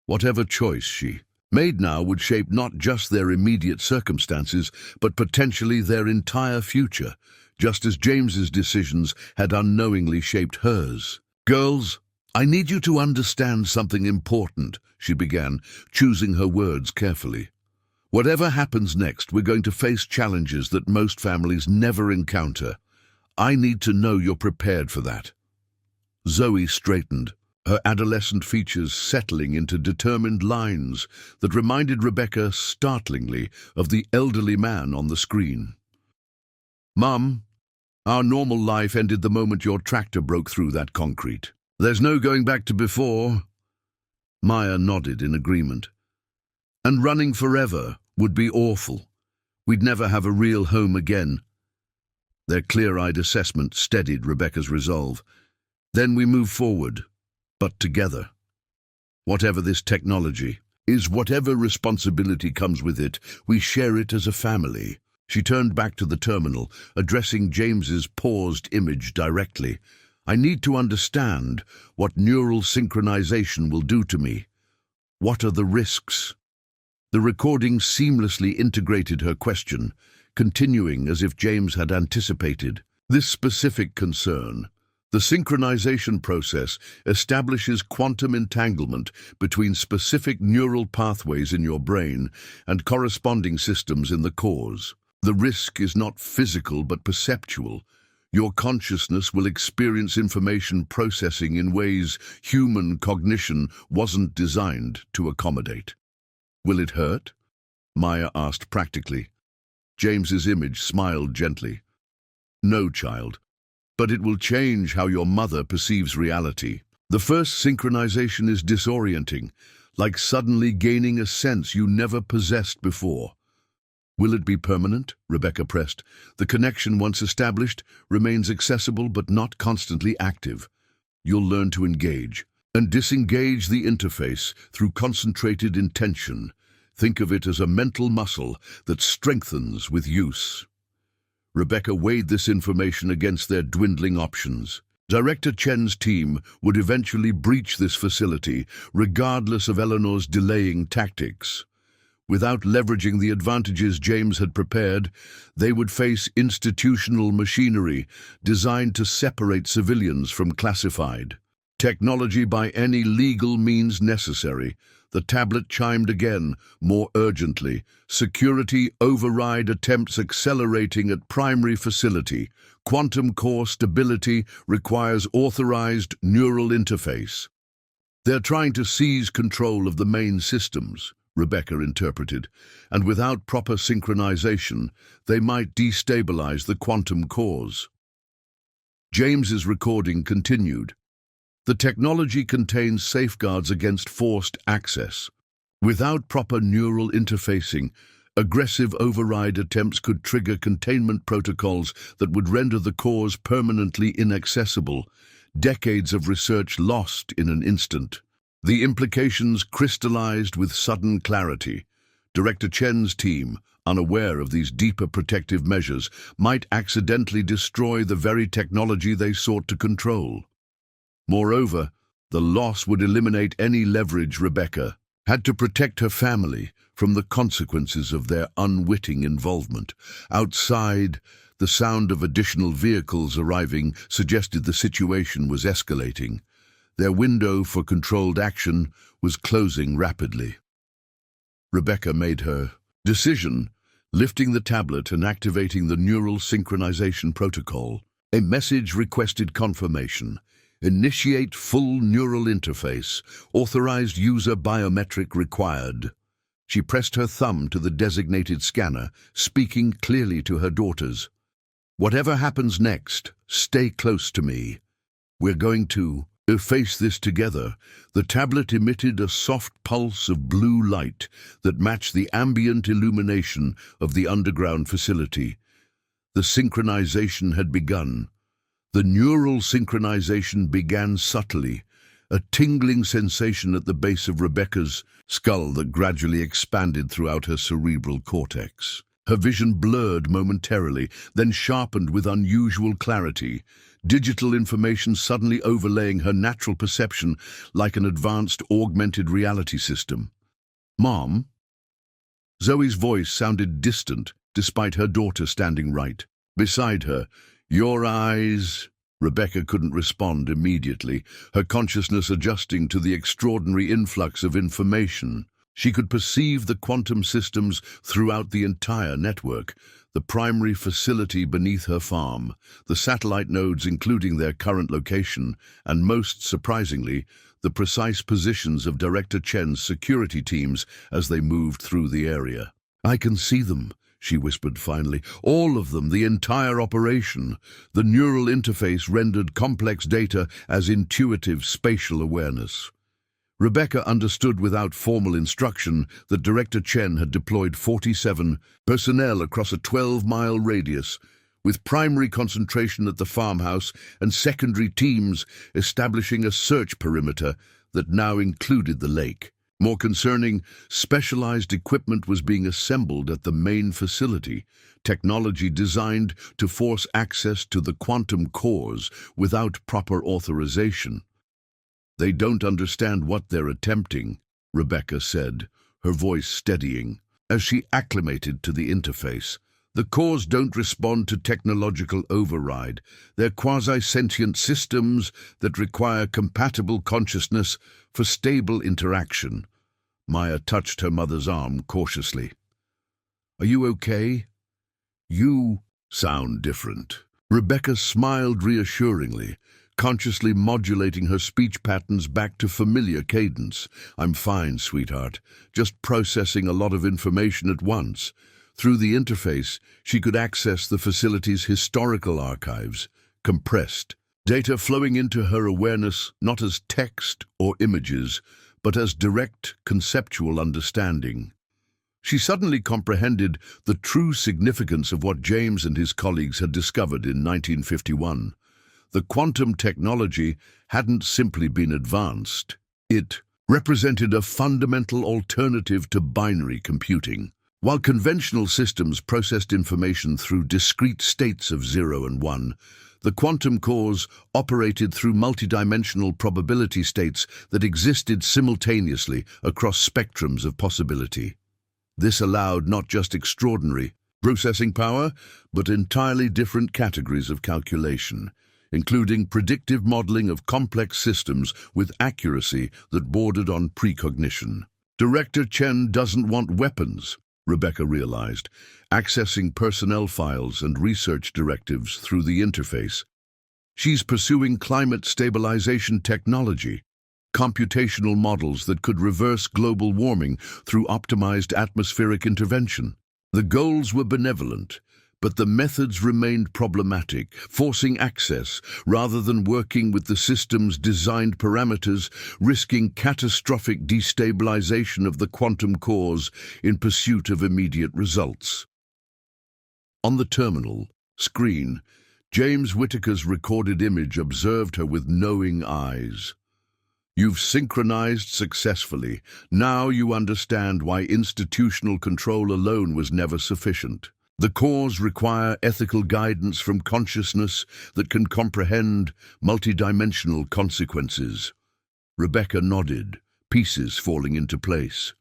Whatever choice she made now would shape not just their immediate circumstances, but potentially their entire future, just as James's decisions had unknowingly shaped hers. Girls, I need you to understand something important, she began, choosing her words carefully. Whatever happens next, we're going to face challenges that most families never encounter. I need to know you're prepared for that. Zoe straightened, her adolescent features settling into determined lines that reminded Rebecca startlingly of the elderly man on the screen. Mum, our normal life ended the moment your tractor broke through that concrete. There's no going back to before. Maya nodded in agreement. And running forever would be awful. We'd never have a real home again. Their clear-eyed assessment steadied Rebecca's resolve. Then we move forward, but together. Whatever this technology is, whatever responsibility comes with it, we share it as a family. She turned back to the terminal, addressing James's paused image directly. I need to understand what neural synchronization will do to me. What are the risks? The recording seamlessly integrated her question, continuing as if James had anticipated this specific concern. The synchronization process establishes quantum entanglement between specific neural pathways in your brain and corresponding systems in the cores. The risk is not physical but perceptual. Your consciousness will experience information processing in ways human cognition wasn't designed to accommodate. Will it hurt? Maya asked practically. James's image smiled gently. No, child. But it will change how your mother perceives reality. The first synchronization is disorienting, like suddenly gaining a sense you never possessed before. Will it be permanent? Rebecca pressed. The connection, once established, remains accessible but not constantly active. You'll learn to engage and disengage the interface through concentrated intention. Think of it as a mental muscle that strengthens with use. Rebecca weighed this information against their dwindling options. Director Chen's team would eventually breach this facility, regardless of Eleanor's delaying tactics. Without leveraging the advantages James had prepared, they would face institutional machinery designed to separate civilians from classified technology by any legal means necessary. The tablet chimed again, more urgently. Security override attempts accelerating at primary facility. Quantum core stability requires authorized neural interface. They're trying to seize control of the main systems, Rebecca interpreted, and without proper synchronization, they might destabilize the quantum cores. James's recording continued. The technology contains safeguards against forced access. Without proper neural interfacing, aggressive override attempts could trigger containment protocols that would render the cores permanently inaccessible, decades of research lost in an instant. The implications crystallized with sudden clarity. Director Chen's team, unaware of these deeper protective measures, might accidentally destroy the very technology they sought to control. Moreover, the loss would eliminate any leverage Rebecca had to protect her family from the consequences of their unwitting involvement. Outside, the sound of additional vehicles arriving suggested the situation was escalating. Their window for controlled action was closing rapidly. Rebecca made her decision, lifting the tablet and activating the neural synchronization protocol. A message requested confirmation. Initiate full neural interface. Authorized user biometric required. She pressed her thumb to the designated scanner, speaking clearly to her daughters. Whatever happens next, stay close to me. We're going to face this together. The tablet emitted a soft pulse of blue light that matched the ambient illumination of the underground facility. The synchronization had begun. The neural synchronization began subtly, a tingling sensation at the base of Rebecca's skull that gradually expanded throughout her cerebral cortex. Her vision blurred momentarily, then sharpened with unusual clarity, digital information suddenly overlaying her natural perception like an advanced augmented reality system. "Mom?" Zoe's voice sounded distant, despite her daughter standing right beside her. "Your eyes..." Rebecca couldn't respond immediately, her consciousness adjusting to the extraordinary influx of information. She could perceive the quantum systems throughout the entire network, the primary facility beneath her farm, the satellite nodes including their current location, and most surprisingly, the precise positions of Director Chen's security teams as they moved through the area. "I can see them," she whispered finally. "All of them, the entire operation." The neural interface rendered complex data as intuitive spatial awareness. Rebecca understood without formal instruction that Director Chen had deployed 47 personnel across a 12-mile radius, with primary concentration at the farmhouse and secondary teams establishing a search perimeter that now included the lake. More concerning, specialized equipment was being assembled at the main facility, technology designed to force access to the quantum cores without proper authorization. "They don't understand what they're attempting," Rebecca said, her voice steadying. As she acclimated to the interface, The cores don't respond to technological override. They're quasi-sentient systems that require compatible consciousness for stable interaction. Maya touched her mother's arm cautiously. Are you okay? You sound different. Rebecca smiled reassuringly, consciously modulating her speech patterns back to familiar cadence. I'm fine, sweetheart. Just processing a lot of information at once. Through the interface, she could access the facility's historical archives, compressed, data flowing into her awareness not as text or images, but as direct conceptual understanding. She suddenly comprehended the true significance of what James and his colleagues had discovered in 1951. The quantum technology hadn't simply been advanced. It represented a fundamental alternative to binary computing. While conventional systems processed information through discrete states of 0 and 1, the quantum cores operated through multidimensional probability states that existed simultaneously across spectrums of possibility. This allowed not just extraordinary processing power, but entirely different categories of calculation, including predictive modeling of complex systems with accuracy that bordered on precognition. Director Chen doesn't want weapons, Rebecca realized, accessing personnel files and research directives through the interface. She's pursuing climate stabilization technology, computational models that could reverse global warming through optimized atmospheric intervention. The goals were benevolent, but the methods remained problematic, forcing access rather than working with the system's designed parameters, risking catastrophic destabilization of the quantum cores in pursuit of immediate results. On the terminal screen, James Whittaker's recorded image observed her with knowing eyes. You've synchronized successfully. Now you understand why institutional control alone was never sufficient. The cores require ethical guidance from consciousness that can comprehend multidimensional consequences. Rebecca nodded, pieces falling into place.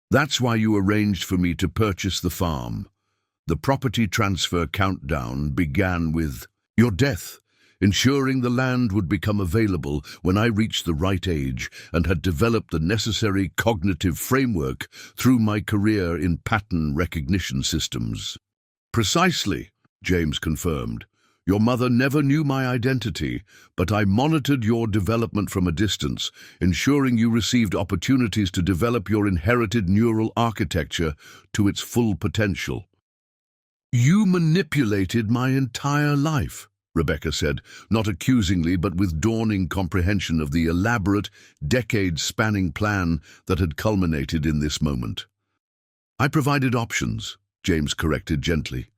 That's why you arranged for me to purchase the farm. The property transfer countdown began with your death, ensuring the land would become available when I reached the right age and had developed the necessary cognitive framework through my career in pattern recognition systems. Precisely, James confirmed. Your mother never knew my identity, but I monitored your development from a distance, ensuring you received opportunities to develop your inherited neural architecture to its full potential. You manipulated my entire life, Rebecca said, not accusingly but with dawning comprehension of the elaborate, decade-spanning plan that had culminated in this moment. I provided options, James corrected gently.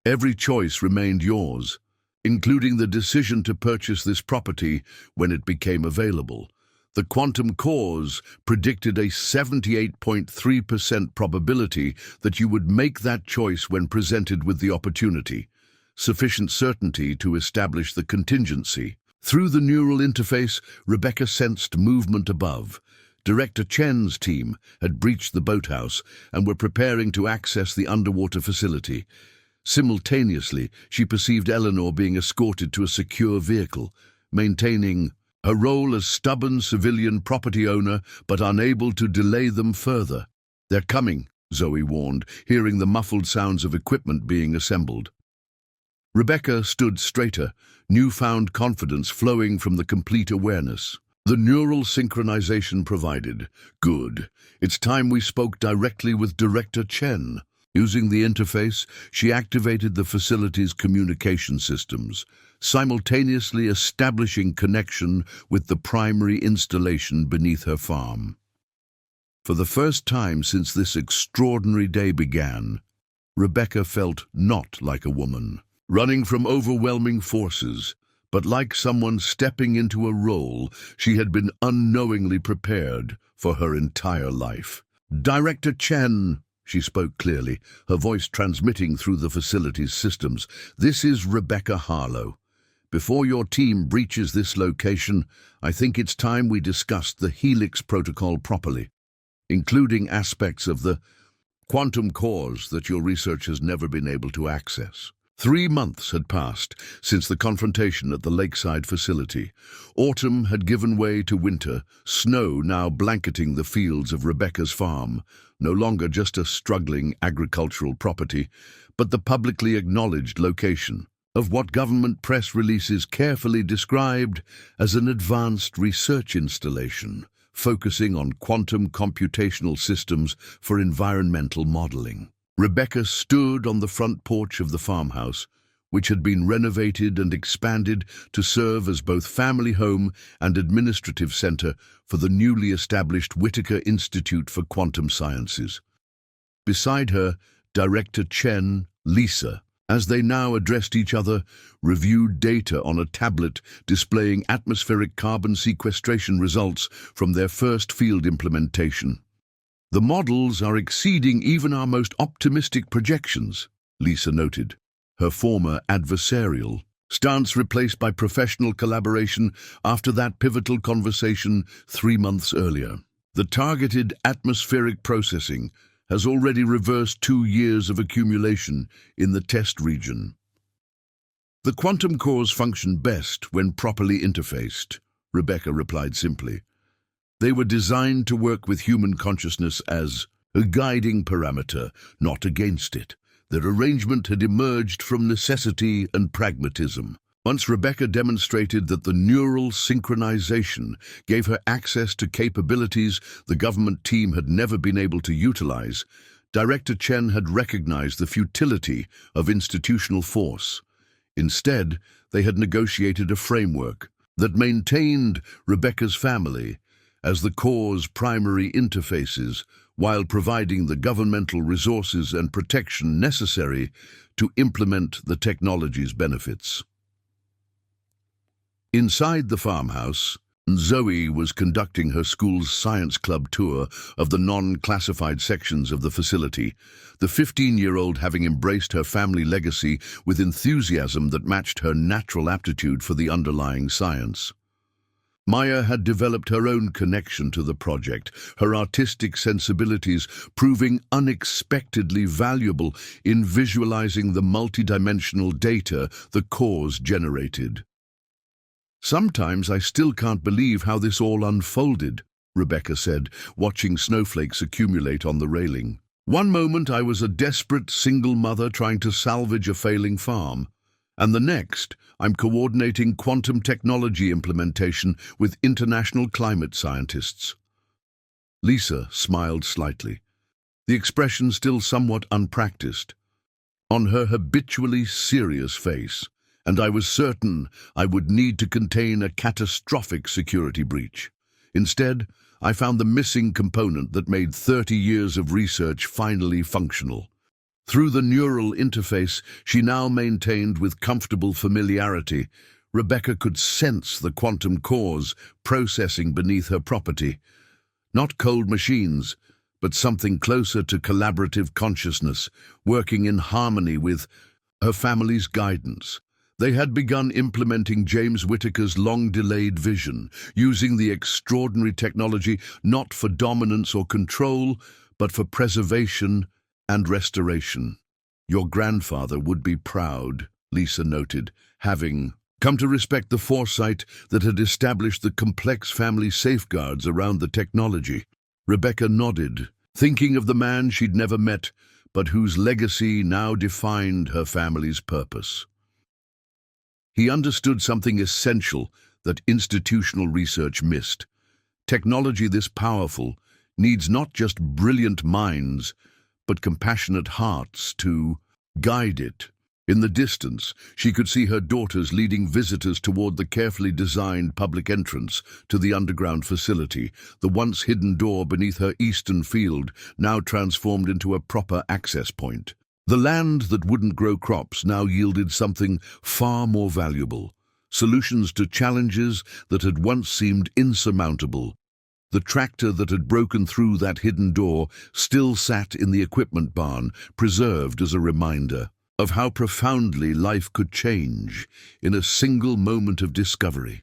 Every choice remained yours, including the decision to purchase this property when it became available. The quantum cores predicted a 78.3% probability that you would make that choice when presented with the opportunity. Sufficient certainty to establish the contingency. Through the neural interface, Rebecca sensed movement above. Director Chen's team had breached the boathouse and were preparing to access the underwater facility. Simultaneously, she perceived Eleanor being escorted to a secure vehicle, maintaining her role as stubborn civilian property owner but unable to delay them further. They're coming, Zoe warned, hearing the muffled sounds of equipment being assembled. Rebecca stood straighter, newfound confidence flowing from the complete awareness. The neural synchronization provided. Good. It's time we spoke directly with Director Chen. Using the interface, she activated the facility's communication systems, simultaneously establishing connection with the primary installation beneath her farm. For the first time since this extraordinary day began, Rebecca felt not like a woman, running from overwhelming forces, but like someone stepping into a role she had been unknowingly prepared for her entire life. Director Chen, she spoke clearly, her voice transmitting through the facility's systems. This is Rebecca Harlow. Before your team breaches this location, I think it's time we discussed the Helix protocol properly, including aspects of the quantum cores that your research has never been able to access. 3 months had passed since the confrontation at the lakeside facility. Autumn had given way to winter, snow now blanketing the fields of Rebecca's farm, no longer just a struggling agricultural property, but the publicly acknowledged location of what government press releases carefully described as an advanced research installation, focusing on quantum computational systems for environmental modeling. Rebecca stood on the front porch of the farmhouse, which had been renovated and expanded to serve as both family home and administrative center for the newly established Whitaker Institute for Quantum Sciences. Beside her, Director Chen, Lisa, as they now addressed each other, reviewed data on a tablet displaying atmospheric carbon sequestration results from their first field implementation. "The models are exceeding even our most optimistic projections," Lisa noted, her former adversarial stance replaced by professional collaboration after that pivotal conversation 3 months earlier. "The targeted atmospheric processing has already reversed 2 years of accumulation in the test region." "The quantum cores function best when properly interfaced," Rebecca replied simply. "They were designed to work with human consciousness as a guiding parameter, not against it. Their arrangement had emerged from necessity and pragmatism. Once Rebecca demonstrated that the neural synchronization gave her access to capabilities the government team had never been able to utilize, Director Chen had recognized the futility of institutional force. Instead, they had negotiated a framework that maintained Rebecca's family as the core's primary interfaces, while providing the governmental resources and protection necessary to implement the technology's benefits. Inside the farmhouse, Zoe was conducting her school's science club tour of the non-classified sections of the facility, the 15-year-old having embraced her family legacy with enthusiasm that matched her natural aptitude for the underlying science. Maya had developed her own connection to the project, her artistic sensibilities proving unexpectedly valuable in visualizing the multidimensional data the cores generated. "Sometimes I still can't believe how this all unfolded," Rebecca said, watching snowflakes accumulate on the railing. "One moment I was a desperate single mother trying to salvage a failing farm, and the next I'm coordinating quantum technology implementation with international climate scientists." Lisa smiled slightly, the expression still somewhat unpracticed on her habitually serious face, "and I was certain I would need to contain a catastrophic security breach. Instead, I found the missing component that made 30 years of research finally functional." Through the neural interface she now maintained with comfortable familiarity, Rebecca could sense the quantum cores processing beneath her property. Not cold machines, but something closer to collaborative consciousness, working in harmony with her family's guidance. They had begun implementing James Whitaker's long-delayed vision, using the extraordinary technology not for dominance or control, but for preservation and restoration. "Your grandfather would be proud," Lisa noted, having come to respect the foresight that had established the complex family safeguards around the technology. Rebecca nodded, thinking of the man she'd never met, but whose legacy now defined her family's purpose. He understood something essential that institutional research missed. Technology this powerful needs not just brilliant minds, but compassionate hearts to guide it. In the distance, she could see her daughters leading visitors toward the carefully designed public entrance to the underground facility, the once hidden door beneath her eastern field now transformed into a proper access point. The land that wouldn't grow crops now yielded something far more valuable, solutions to challenges that had once seemed insurmountable. The tractor that had broken through that hidden door still sat in the equipment barn, preserved as a reminder of how profoundly life could change in a single moment of discovery.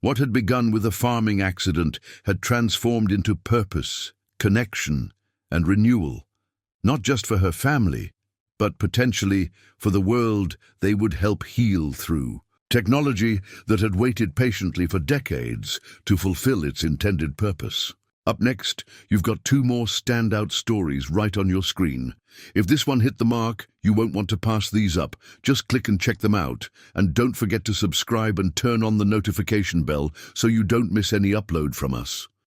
What had begun with a farming accident had transformed into purpose, connection, and renewal. not just for her family, but potentially for the world they would help heal through. Technology that had waited patiently for decades to fulfill its intended purpose. Up next, you've got two more standout stories right on your screen. If this one hit the mark, you won't want to pass these up. Just click and check them out. And don't forget to subscribe and turn on the notification bell so you don't miss any upload from us.